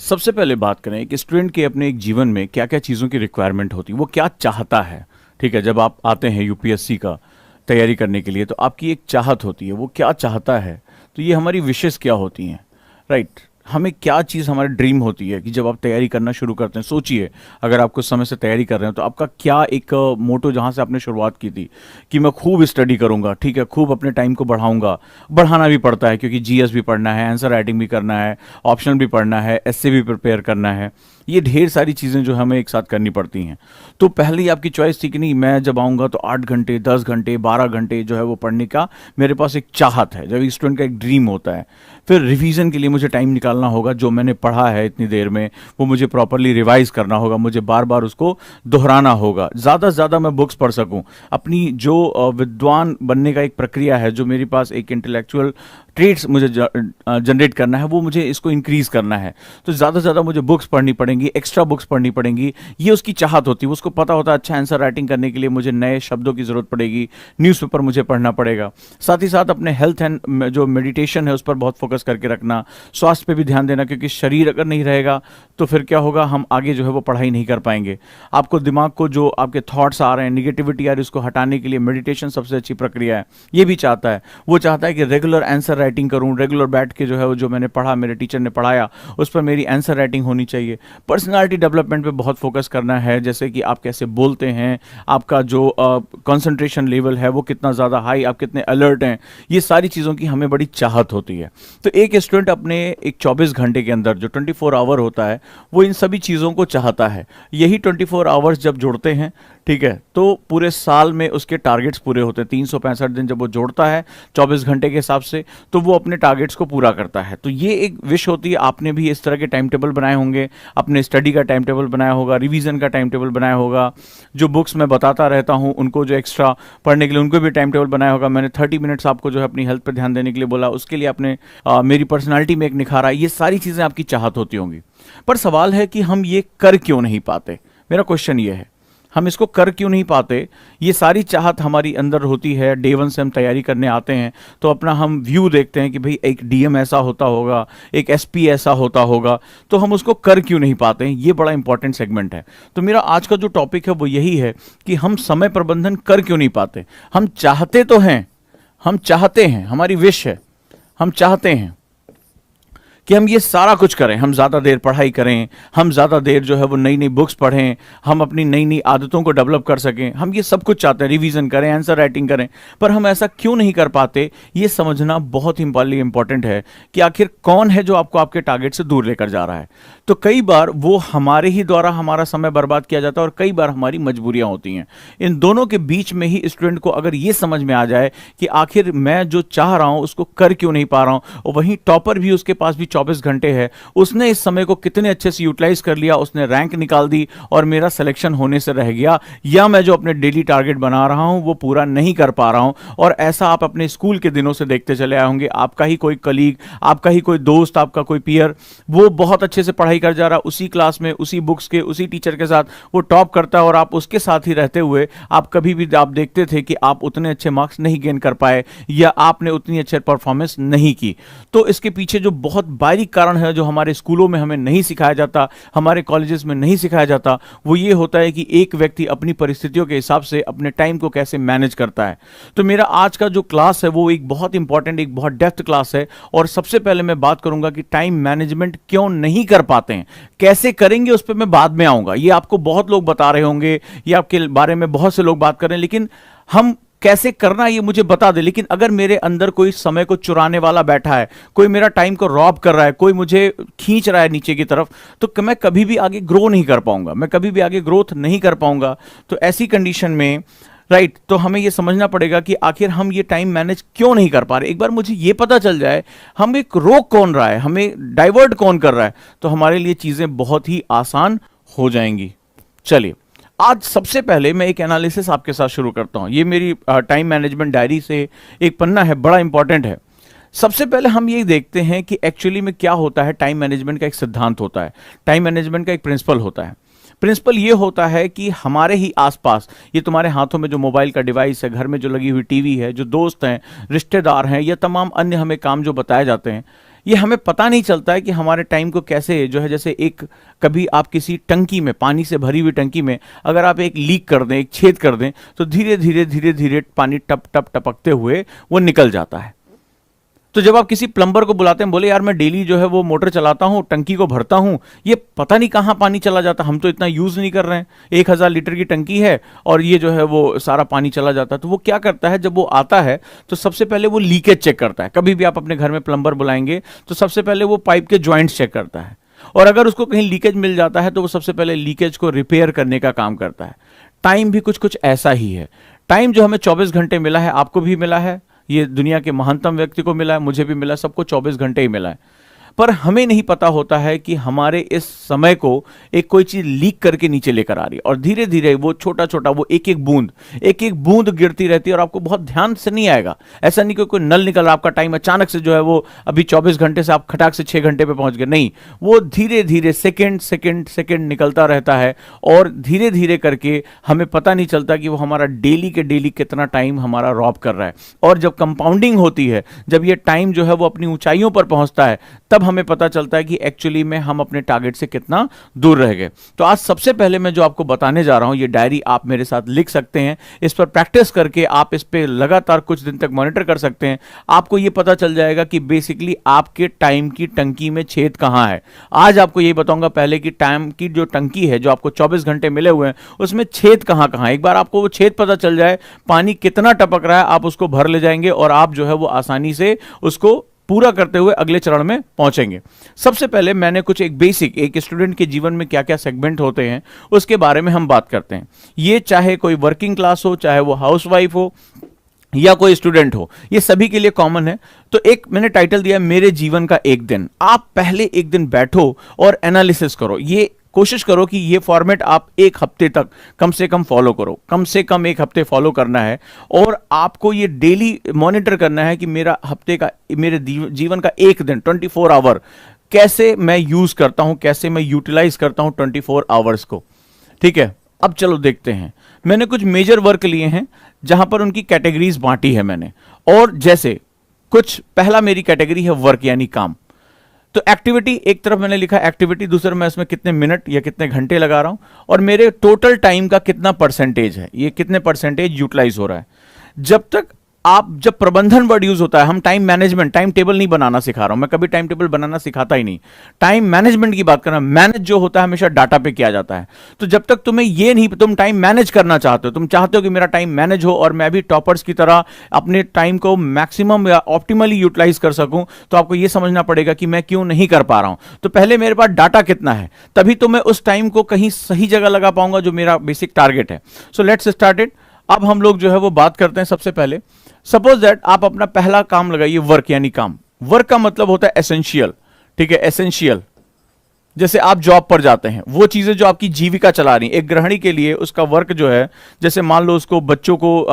सबसे पहले बात करें कि स्टूडेंट के अपने एक जीवन में क्या-क्या चीज़ों की रिक्वायरमेंट होती है, वो क्या चाहता है, ठीक है? जब आप आते हैं यूपीएससी का तैयारी करने के लिए तो आपकी एक चाहत होती है, वो क्या चाहता है? तो ये हमारी विशेज़ क्या होती हैं, राइट? हमें क्या चीज़ हमारी ड्रीम होती है कि जब आप तैयारी करना शुरू करते हैं, सोचिए अगर आप कुछ समय से तैयारी कर रहे हैं तो आपका क्या एक मोटो जहाँ से आपने शुरुआत की थी कि मैं खूब स्टडी करूँगा, ठीक है? खूब अपने टाइम को बढ़ाऊँगा, बढ़ाना भी पड़ता है क्योंकि जीएस भी पढ़ना है, आंसर राइटिंग भी करना है, ऑप्शनल भी पढ़ना है, एस्से भी प्रिपेयर करना है। ये ढेर सारी चीज़ें जो हमें एक साथ करनी पड़ती हैं। तो पहले ही आपकी चॉइस थी कि नहीं मैं जब आऊँगा तो 8 घंटे, 10 घंटे, 12 घंटे जो है वो पढ़ने का मेरे पास एक चाहत है, जब एक स्टूडेंट का एक ड्रीम होता है। फिर रिवीजन के लिए मुझे टाइम निकालना होगा, जो मैंने पढ़ा है इतनी देर में वो मुझे प्रॉपर्ली रिवाइज़ करना होगा, मुझे बार-बार उसको दोहराना होगा। ज़्यादा से ज़्यादा मैं बुक्स पढ़ सकूँ। अपनी जो विद्वान बनने का एक प्रक्रिया है, जो मेरे पास एक इंटेलेक्चुअल ट्रेड्स मुझे जनरेट करना है, वो मुझे इसको इंक्रीज़ करना है। तो ज़्यादा से ज़्यादा मुझे बुक्स पढ़नी पड़ेंगी, एक्स्ट्रा बुक्स पढ़नी पड़ेंगी। ये उसकी चाहत होती है, उसको पता होता है अच्छा आंसर राइटिंग करने के लिए मुझे नए शब्दों की ज़रूरत पड़ेगी, न्यूज़पेपर मुझे पढ़ना पड़ेगा। साथ ही साथ अपने हेल्थ एंड जो मेडिटेशन है उस पर बहुत फोकस करके रखना, स्वास्थ्य पे भी ध्यान देना क्योंकि शरीर अगर नहीं रहेगा तो फिर क्या होगा, हम आगे जो है वो पढ़ाई नहीं कर पाएंगे। आपको दिमाग को जो आपके थॉट्स आ रहे हैं, निगेटिविटी आ रही है, उसको हटाने के लिए मेडिटेशन सबसे अच्छी प्रक्रिया है। ये भी चाहता है, वो चाहता है कि रेगुलर आंसर राइटिंग करूं, रेगुलर बैठ के जो है वो जो मैंने पढ़ा, मेरे टीचर ने पढ़ाया, उस पर मेरी आंसर राइटिंग होनी चाहिए। पर्सनालिटी डेवलपमेंट पे बहुत फोकस करना है, जैसे कि आप कैसे बोलते हैं, आपका जो कंसंट्रेशन लेवल है वो कितना ज़्यादा हाई, आप कितने अलर्ट हैं, ये सारी चीज़ों की हमें बड़ी चाहत होती है। तो एक स्टूडेंट अपने एक 24 घंटे के अंदर जो 24 आवर होता है वो इन सभी चीज़ों को चाहता है। यही 24 आवर्स जब जुड़ते हैं, ठीक है, तो पूरे साल में उसके टारगेट्स पूरे होते हैं। 365 दिन जब वो जोड़ता है 24 घंटे के हिसाब से तो वो अपने टारगेट्स को पूरा करता है। तो ये एक विश होती है। आपने भी इस तरह के टाइम टेबल बनाए होंगे, अपने स्टडी का टाइम टेबल बनाया होगा, रिवीजन का टाइम टेबल बनाया होगा, जो बुक्स मैं बताता रहता हूँ उनको जो एक्स्ट्रा पढ़ने के लिए उनको भी टाइम टेबल बनाया होगा। मैंने 30 मिनट्स आपको जो है अपनी हेल्थ पर ध्यान देने के लिए बोला, उसके लिए आपने मेरी पर्सनैलिटी में एक निखारा। ये सारी चीज़ें आपकी चाहत होती होंगी, पर सवाल है कि हम ये कर क्यों नहीं पाते। मेरा क्वेश्चन ये है, हम इसको कर क्यों नहीं पाते। ये सारी चाहत हमारी अंदर होती है, डे वन से हम तैयारी करने आते हैं तो अपना हम व्यू देखते हैं कि भाई एक डीएम ऐसा होता होगा, एक एसपी ऐसा होता होगा, तो हम उसको कर क्यों नहीं पाते हैं। ये बड़ा इंपॉर्टेंट सेगमेंट है। तो मेरा आज का जो टॉपिक है वो यही है कि हम समय प्रबंधन कर क्यों नहीं पाते। हम चाहते तो हैं, हम चाहते हैं, हमारी विश है, हम चाहते हैं कि हम ये सारा कुछ करें, हम ज़्यादा देर पढ़ाई करें, हम ज़्यादा देर जो है वो नई नई बुक्स पढ़ें, हम अपनी नई नई आदतों को डेवलप कर सकें, हम ये सब कुछ चाहते हैं, रिवीजन करें, आंसर राइटिंग करें, पर हम ऐसा क्यों नहीं कर पाते। ये समझना बहुत ही इंपॉर्टेंट है कि आखिर कौन है जो आपको आपके टारगेट से दूर लेकर जा रहा है। तो कई बार वो हमारे ही द्वारा हमारा समय बर्बाद किया जाता है और कई बार हमारी मजबूरियाँ होती हैं। इन दोनों के बीच में ही स्टूडेंट को अगर ये समझ में आ जाए कि आखिर मैं जो चाह रहा हूँ उसको कर क्यों नहीं पा रहा हूँ, और वहीं टॉपर भी उसके पास भी 24 घंटे है, उसने इस समय को कितने अच्छे से यूटिलाइज कर लिया, उसने रैंक निकाल दी और मेरा सिलेक्शन होने से रह गया, या मैं जो अपने डेली टारगेट बना रहा हूं वो पूरा नहीं कर पा रहा हूं। और ऐसा आप अपने स्कूल के दिनों से देखते चले आए होंगे। आपका ही कोई कलीग, आपका ही कोई दोस्त, आपका कोई पीयर, वो बहुत अच्छे से पढ़ाई कर जा रहा, उसी क्लास में, उसी बुक्स के, उसी टीचर के साथ वो टॉप करता है, और आप उसके साथ ही रहते हुए आप कभी भी आप देखते थे कि आप उतने अच्छे मार्क्स नहीं गेन कर पाए या आपने उतनी अच्छे परफॉर्मेंस नहीं की। तो इसके पीछे जो बहुत बारीक कारण है, जो हमारे स्कूलों में हमें नहीं सिखाया जाता, हमारे कॉलेजेस में नहीं सिखाया जाता, वो ये होता है कि एक व्यक्ति अपनी परिस्थितियों के हिसाब से अपने टाइम को कैसे मैनेज करता है। तो मेरा आज का जो क्लास है वो एक बहुत इंपॉर्टेंट, एक बहुत डेप्थ क्लास है, और सबसे पहले मैं बात करूंगा कि टाइम मैनेजमेंट क्यों नहीं कर पाते हैं, कैसे करेंगे उस पर मैं बाद में आऊंगा। ये आपको बहुत लोग बता रहे होंगे, ये आपके बारे में बहुत से लोग बात कर रहे हैं, लेकिन हम कैसे करना ये मुझे बता दे। लेकिन अगर मेरे अंदर कोई समय को चुराने वाला बैठा है, कोई मेरा टाइम को रॉब कर रहा है, कोई मुझे खींच रहा है नीचे की तरफ, तो मैं कभी भी आगे ग्रो नहीं कर पाऊंगा, मैं कभी भी आगे ग्रोथ नहीं कर पाऊंगा। तो ऐसी कंडीशन में राइट, तो हमें यह समझना पड़ेगा कि आखिर हम ये टाइम मैनेज क्यों नहीं कर पा रहे। एक बार मुझे ये पता चल जाए हम एक रोक कौन रहा है, हमें डाइवर्ट कौन कर रहा है, तो हमारे लिए चीजें बहुत ही आसान हो जाएंगी। चलिए, आज सबसे पहले मैं एक एनालिसिस आपके साथ शुरू करता हूं। ये मेरी टाइम मैनेजमेंट डायरी से एक पन्ना है, बड़ा इंपॉर्टेंट है। सबसे पहले हम ये देखते हैं कि एक्चुअली में क्या होता है। टाइम मैनेजमेंट का एक सिद्धांत होता है, टाइम मैनेजमेंट का एक प्रिंसिपल होता है। प्रिंसिपल ये होता है कि हमारे ही आसपास, ये तुम्हारे हाथों में जो मोबाइल का डिवाइस है, घर में जो लगी हुई टीवी है, जो दोस्त हैं, रिश्तेदार हैं, या तमाम अन्य हमें काम जो बताए जाते हैं, ये हमें पता नहीं चलता है कि हमारे टाइम को कैसे जो है, जैसे एक कभी आप किसी टंकी में, पानी से भरी हुई टंकी में अगर आप एक लीक कर दें, एक छेद कर दें, तो धीरे धीरे धीरे धीरे पानी टप टप टपकते हुए वो निकल जाता है। तो जब आप किसी प्लम्बर को बुलाते हैं, बोले यार मैं डेली जो है वो मोटर चलाता हूँ, टंकी को भरता हूँ, ये पता नहीं कहाँ पानी चला जाता, हम तो इतना यूज़ नहीं कर रहे हैं, 1000 लीटर की टंकी है और ये जो है वो सारा पानी चला जाता है। तो वो क्या करता है, जब वो आता है तो सबसे पहले वो लीकेज चेक करता है। कभी भी आप अपने घर में प्लम्बर बुलाएंगे तो सबसे पहले वो पाइप के जॉइंट्स चेक करता है, और अगर उसको कहीं लीकेज मिल जाता है तो वो सबसे पहले लीकेज को रिपेयर करने का काम करता है। टाइम भी कुछ कुछ ऐसा ही है। टाइम जो हमें 24 घंटे मिला है, आपको भी मिला है, ये दुनिया के महानतम व्यक्ति को मिला है, मुझे भी मिला, सबको 24 घंटे ही मिला है। पर हमें नहीं पता होता है कि हमारे इस समय को एक कोई चीज लीक करके नीचे लेकर आ रही है, और धीरे धीरे वो छोटा छोटा वो एक एक बूंद गिरती रहती है, और आपको बहुत ध्यान से नहीं आएगा। ऐसा नहीं कि कोई नल निकल रहा, आपका टाइम अचानक से जो है वो अभी 24 घंटे से आप खटाक से 6 घंटे पे पहुंच गए, नहीं, वो धीरे धीरे सेकेंड सेकेंड सेकेंड निकलता रहता है, और धीरे धीरे करके हमें पता नहीं चलता कि वो हमारा डेली के डेली कितना टाइम हमारा रॉब कर रहा है। और जब कंपाउंडिंग होती है, जब ये टाइम जो है वो अपनी ऊंचाइयों पर पहुंचता है, तब हमें पता चलता है कि एक्चुअली में हम अपने टारगेट से कितना दूर रह गए। तो आज सबसे पहले मैं जो आपको बताने जा रहा हूं, ये डायरी आप मेरे साथ लिख सकते हैं, इस पर प्रैक्टिस करके आप इस पे लगातार कुछ दिन तक मॉनिटर कर सकते हैं। आपको ये पता चल जाएगा कि बेसिकली आपके टाइम की टंकी में छेद कहां है। आज आपको ये बताऊंगा पहले कि टाइम की जो टंकी है, जो आपको 24 घंटे मिले हुए हैं, उसमें छेद कहां कहां है। एक बार आपको वो छेद पता चल जाए, पानी कितना टपक रहा है, आप उसको भर ले जाएंगे, और आप जो है वो आसानी से उसको पूरा करते हुए अगले चरण में पहुंचेंगे। सबसे पहले मैंने कुछ एक बेसिक, एक स्टूडेंट के जीवन में क्या क्या सेगमेंट होते हैं उसके बारे में हम बात करते हैं। ये चाहे कोई वर्किंग क्लास हो, चाहे वो हाउसवाइफ हो, या कोई स्टूडेंट हो, ये सभी के लिए कॉमन है। तो एक मैंने टाइटल दिया मेरे जीवन का एक दिन। आप पहले एक दिन बैठो और एनालिसिस करो। ये कोशिश करो कि ये फॉर्मेट आप एक हफ्ते तक कम से कम फॉलो करो, कम से कम एक हफ्ते फॉलो करना है, और आपको ये डेली मॉनिटर करना है कि मेरा हफ्ते का, मेरे जीवन का एक दिन 24 आवर कैसे मैं यूज करता हूं, कैसे मैं यूटिलाइज करता हूं 24 आवर्स को। ठीक है, अब चलो देखते हैं। मैंने कुछ मेजर वर्क लिए हैं जहां पर उनकी कैटेगरीज बांटी है मैंने, और जैसे कुछ, पहला मेरी कैटेगरी है वर्क यानी काम। तो एक्टिविटी एक तरफ मैंने लिखा एक्टिविटी, दूसरे मैं इसमें कितने मिनट या कितने घंटे लगा रहा हूं, और मेरे टोटल टाइम का कितना परसेंटेज है, ये कितने परसेंटेज यूटिलाइज हो रहा है। जब प्रबंधन वर्ड यूज होता है, हम टाइम मैनेजमेंट, टाइम टेबल नहीं बनाना सिखा रहा हूं मैं, कभी टाइम टेबल बनाना सिखाता ही नहीं, टाइम मैनेजमेंट की बात कर रहा हूं। मैनेज जो होता है हमेशा डाटा पे किया जाता है। तो जब तक तुम्हें ये नहीं, तुम टाइम मैनेज करना चाहते हो, तुम चाहते हो कि मेरा टाइम मैनेज हो और मैं भी टॉपर्स की तरह अपने टाइम को मैक्सिमम या ऑप्टिमली यूटिलाइज कर सकूं, तो आपको यह समझना पड़ेगा कि मैं क्यों नहीं कर पा रहा हूं। तो पहले मेरे पास डाटा कितना है, तभी तो मैं उस टाइम को कहीं सही जगह लगा पाऊंगा जो मेरा बेसिक टारगेट है। So let's start it. अब हम लोग जो है वो बात करते हैं। सबसे पहले सपोज दैट आप अपना पहला काम लगाइए वर्क यानी काम। वर्क का मतलब होता है एसेंशियल। ठीक है, एसेंशियल, जैसे आप जॉब पर जाते हैं, वो चीजें जो आपकी जीविका चला रही हैं। एक गृहिणी के लिए उसका वर्क जो है, जैसे मान लो उसको बच्चों को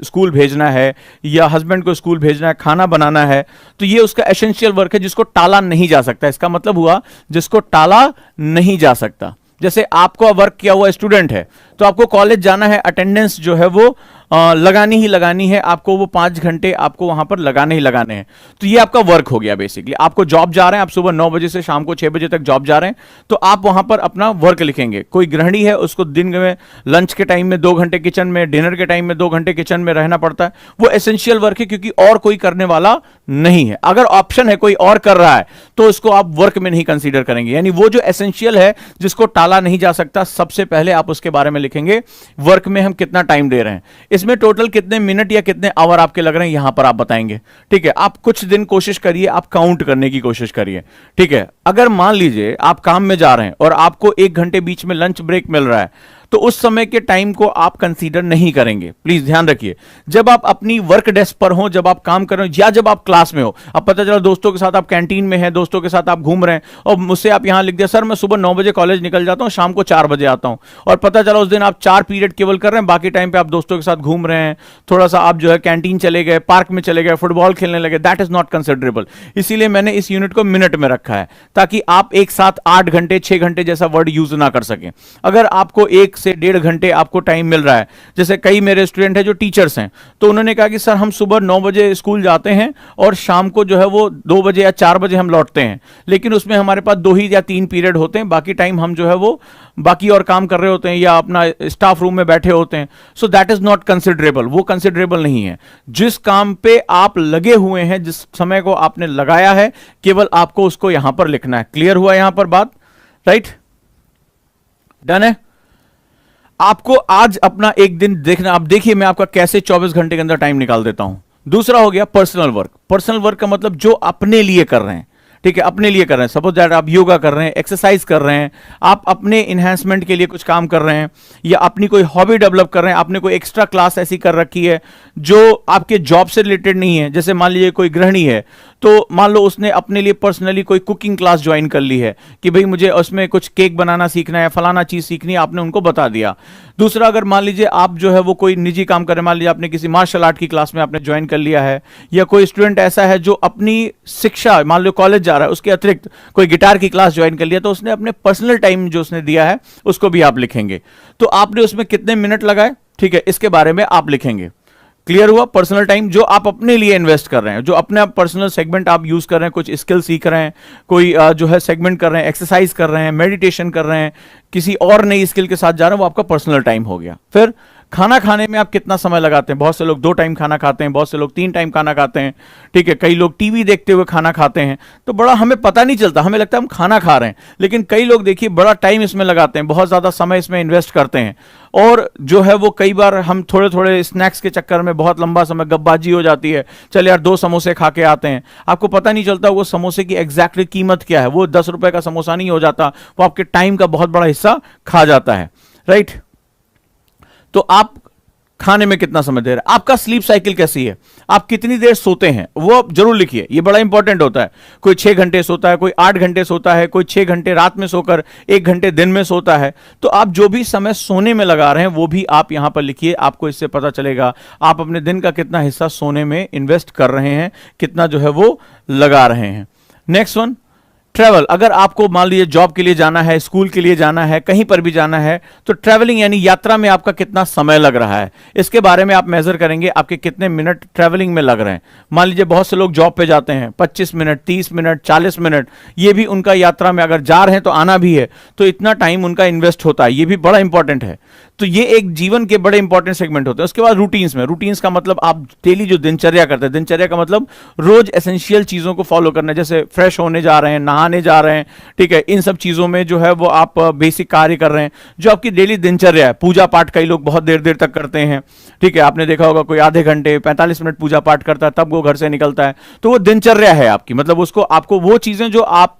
स्कूल भेजना है या हस्बैंड को स्कूल भेजना है, खाना बनाना है, तो ये उसका एसेंशियल वर्क है जिसको टाला नहीं जा सकता। इसका मतलब हुआ जिसको टाला नहीं जा सकता। जैसे आपको वर्क किया हुआ स्टूडेंट है, तो आपको कॉलेज जाना है, अटेंडेंस जो है वो लगानी ही लगानी है, आपको वो 5 घंटे आपको वहां पर लगाने ही लगाने हैं। तो ये आपका वर्क हो गया बेसिकली। आपको जॉब जा रहे हैं, आप सुबह 9 बजे से शाम को 6 बजे तक जॉब जा रहे हैं, तो आप वहां पर अपना वर्क लिखेंगे। कोई गृहिणी है, उसको दिन में लंच के टाइम में 2 घंटे किचन में, डिनर के टाइम में 2 घंटे किचन में रहना पड़ता है। वो एसेंशियल वर्क है क्योंकि और कोई करने वाला नहीं है। अगर ऑप्शन है कोई और कर रहा है तो उसको आप वर्क में नहीं कंसीडर करेंगे। यानी वो जो एसेंशियल है जिसको टाला नहीं जा सकता, सबसे पहले आप उसके बारे में लिखेंगे वर्क में हम कितना टाइम दे रहे हैं, इसमें टोटल कितने मिनट या कितने आवर आपके लग रहे हैं, यहां पर आप बताएंगे। ठीक है, आप कुछ दिन कोशिश करिए, आप काउंट करने की कोशिश करिए। ठीक है, अगर मान लीजिए आप काम में जा रहे हैं और आपको 1 घंटे बीच में लंच ब्रेक मिल रहा है, तो उस समय के टाइम को आप कंसीडर नहीं करेंगे। प्लीज ध्यान रखिए, जब आप अपनी वर्क डेस्क पर हो, जब आप काम कर रहे हो, या जब आप क्लास में हो, अब पता चला दोस्तों के साथ आप कैंटीन में हैं, दोस्तों के साथ आप घूम रहे हैं, और मुझसे आप यहां लिख दिया सर मैं सुबह 9 बजे कॉलेज निकल जाता हूं, शाम को 4 बजे आता हूं, और पता चला उस दिन आप 4 पीरियड केवल कर रहे हैं, बाकी टाइम पे आप दोस्तों के साथ घूम रहे हैं, थोड़ा सा आप जो है कैंटीन चले गए, पार्क में चले गए, फुटबॉल खेलने लगे, दैट इज नॉट कंसिडरेबल। इसीलिए मैंने इस यूनिट को मिनट में रखा है, ताकि आप एक साथ 8 घंटे 6 घंटे जैसा वर्ड यूज ना कर सकें। अगर आपको एक से 1.5 घंटे आपको टाइम मिल रहा है, जैसे कई मेरे स्टूडेंट हैं जो टीचर्स हैं, तो उन्होंने कहा कि सर हम सुबह 9 बजे स्कूल जाते हैं और शाम को जो है वो 2 बजे या 4 बजे हम लौटते हैं, लेकिन उसमें हमारे पास 2 ही या 3 पीरियड होते हैं, बाकी टाइम हम जो है वो बाकी और काम कर रहे होते हैं या अपना स्टाफ रूम में बैठे होते हैं। So that is not considerable, वो कंसिडरेबल नहीं है। जिस काम पे आप लगे हुए हैं, जिस समय को आपने लगाया है, केवल आपको उसको यहां पर लिखना है। क्लियर हुआ यहां पर बात? राइट, डन है। आपको आज अपना एक दिन देखना, आप देखिए मैं आपका कैसे 24 घंटे के अंदर टाइम निकाल देता हूं। दूसरा हो गया पर्सनल वर्क। पर्सनल वर्क का मतलब जो अपने लिए कर रहे हैं, ठीक है, अपने लिए कर रहे हैं। सपोज दैट आप योगा कर रहे हैं, एक्सरसाइज कर रहे हैं, आप अपने इन्हेंसमेंट के लिए कुछ काम कर रहे हैं, या अपनी कोई हॉबी डेवलप कर रहे हैं, आपने कोई एक्स्ट्रा क्लास ऐसी कर रखी है जो आपके जॉब से रिलेटेड नहीं है। जैसे मान लीजिए कोई गृहिणी है, तो मान लो उसने अपने लिए पर्सनली कोई कुकिंग क्लास ज्वाइन कर ली है कि भाई मुझे उसमें कुछ केक बनाना सीखना है, फलाना चीज सीखनी है, आपने उनको बता दिया। दूसरा, अगर मान लीजिए आप जो है वो कोई निजी काम कर रहे हैं, मान लीजिए आपने किसी मार्शल आर्ट की क्लास में आपने ज्वाइन कर लिया है, या कोई स्टूडेंट ऐसा है जो अपनी शिक्षा, मान लो कॉलेज जा रहा है, उसके अतिरिक्त कोई गिटार की क्लास ज्वाइन कर लिया, तो उसने अपने पर्सनल टाइम जो उसने दिया है उसको भी आप लिखेंगे। तो आपने उसमें कितने मिनट लगाए, ठीक है, इसके बारे में आप लिखेंगे। क्लियर हुआ? पर्सनल टाइम जो आप अपने लिए इन्वेस्ट कर रहे हैं, जो अपने पर्सनल सेगमेंट आप यूज कर रहे हैं, कुछ स्किल सीख रहे हैं, कोई जो है सेगमेंट कर रहे हैं, एक्सरसाइज कर रहे हैं, मेडिटेशन कर रहे हैं, किसी और नई स्किल के साथ जा रहे हैं, वो आपका पर्सनल टाइम हो गया। फिर खाना खाने में आप कितना समय लगाते हैं? बहुत से लोग 2 टाइम खाना खाते हैं, बहुत से लोग 3 टाइम खाना खाते हैं, ठीक है, कई लोग टीवी देखते हुए खाना खाते हैं, तो बड़ा हमें पता नहीं चलता, हमें लगता है हम खाना खा रहे हैं, लेकिन कई लोग देखिए बड़ा टाइम इसमें लगाते हैं, बहुत ज्यादा समय इसमें इन्वेस्ट करते हैं, और जो है वो कई बार हम थोड़े थोड़े स्नैक्स के चक्कर में बहुत लंबा समय गप्पबाजी हो जाती है। चल यार 2 समोसे खा के आते हैं, आपको पता नहीं चलता वो समोसे की एग्जैक्टली कीमत क्या है, वो 10 रुपए का समोसा नहीं हो जाता, वो आपके टाइम का बहुत बड़ा हिस्सा खा जाता है। राइट, तो आप खाने में कितना समय दे रहे हैं? आपका स्लीप साइकिल कैसी है? आप कितनी देर सोते हैं वो आप जरूर लिखिए, ये बड़ा इंपॉर्टेंट होता है। कोई 6 घंटे सोता है, कोई 8 घंटे सोता है, कोई 6 घंटे रात में सोकर 1 घंटे दिन में सोता है। तो आप जो भी समय सोने में लगा रहे हैं वो भी आप यहां पर लिखिए, आपको इससे पता चलेगा आप अपने दिन का कितना हिस्सा सोने में इन्वेस्ट कर रहे हैं, कितना जो है वो लगा रहे हैं। Next one, travel. अगर आपको मान लीजिए जॉब के लिए जाना है, स्कूल के लिए जाना है, कहीं पर भी जाना है, तो ट्रैवलिंग यानी यात्रा में आपका कितना समय लग रहा है, इसके बारे में आप मेजर करेंगे, आपके कितने मिनट ट्रैवलिंग में लग रहे हैं। मान लीजिए बहुत से लोग जॉब पे जाते हैं, 25 मिनट, 30 मिनट, 40 मिनट, ये भी उनका यात्रा में, अगर जा रहे हैं तो आना भी है, तो इतना टाइम उनका इन्वेस्ट होता है, ये भी बड़ा इंपॉर्टेंट है। तो ये एक जीवन के बड़े इंपॉर्टेंट सेगमेंट होते हैं। उसके बाद रूटीन्स में, रूटीन्स का मतलब आप डेली जो दिनचर्या करते हैं, दिनचर्या का मतलब रोज एसेंशियल चीजों को फॉलो करना, जैसे फ्रेश होने जा रहे हैं, नहाने जा रहे हैं, ठीक है, इन सब चीजों में जो है वो आप बेसिक कार्य कर रहे हैं, जो आपकी डेली दिनचर्या है। पूजा पाठ कई लोग बहुत देर देर तक करते हैं, ठीक है, आपने देखा होगा कोई आधे घंटे 45 मिनट पूजा पाठ करता है, तब वो घर से निकलता है, तो वो दिनचर्या है आपकी, मतलब उसको आपको वो चीजें जो आप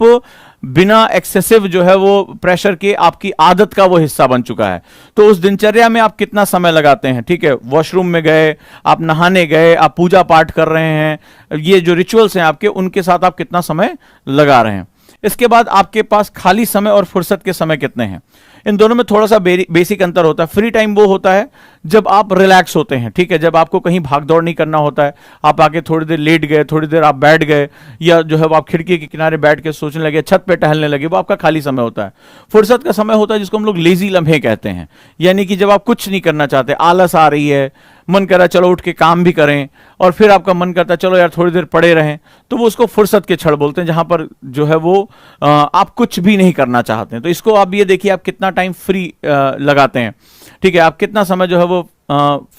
बिना एक्सेसिव जो है वो प्रेशर के आपकी आदत का वो हिस्सा बन चुका है, तो उस दिनचर्या में आप कितना समय लगाते हैं, ठीक है, वॉशरूम में गए, आप नहाने गए, आप पूजा पाठ कर रहे हैं, ये जो रिचुअल्स हैं आपके, उनके साथ आप कितना समय लगा रहे हैं। इसके बाद आपके पास खाली समय और फुर्सत के समय कितने हैं, इन दोनों में थोड़ा सा बेसिक अंतर होता है। फ्री टाइम वो होता है जब आप रिलैक्स होते हैं, ठीक है, जब आपको कहीं भाग दौड़ नहीं करना होता है, आप आके थोड़ी देर लेट गए, थोड़ी देर आप बैठ गए, या जो है वो आप खिड़की के किनारे बैठ के सोचने लगे, छत पे टहलने लगे, वो आपका खाली समय होता है। फुर्सत का समय होता है जिसको हम लोग लेजी लम्हे कहते हैं, यानी कि जब आप कुछ नहीं करना चाहते, आलस आ रही है, मन कर रहा है चलो उठ के काम भी करें, और फिर आपका मन करता है चलो यार थोड़ी देर पड़े रहें, तो वो उसको फुर्सत के क्षण बोलते हैं, जहां पर जो है वो आप कुछ भी नहीं करना चाहते हैं। तो इसको आप ये देखिए आप कितना टाइम फ्री लगाते हैं, ठीक है, आप कितना समय जो है वो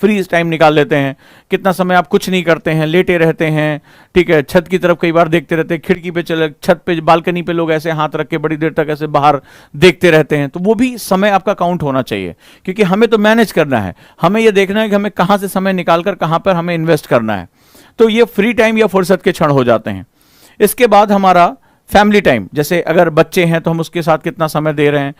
फ्री टाइम निकाल लेते हैं, कितना समय आप कुछ नहीं करते हैं, लेटे रहते हैं, ठीक है, छत की तरफ कई बार देखते रहते हैं, खिड़की पे चले, छत पे बालकनी पे लोग ऐसे हाथ रख के बड़ी देर तक ऐसे बाहर देखते रहते हैं, तो वो भी समय आपका काउंट होना चाहिए, क्योंकि हमें तो मैनेज करना है, हमें ये देखना है कि हमें कहाँ से समय निकालकर कहाँ पर हमें इन्वेस्ट करना है। तो ये फ्री टाइम या फुर्सत के क्षण हो जाते हैं। इसके बाद हमारा फैमिली टाइम, जैसे अगर बच्चे हैं तो हम उसके साथ कितना समय दे रहे हैं,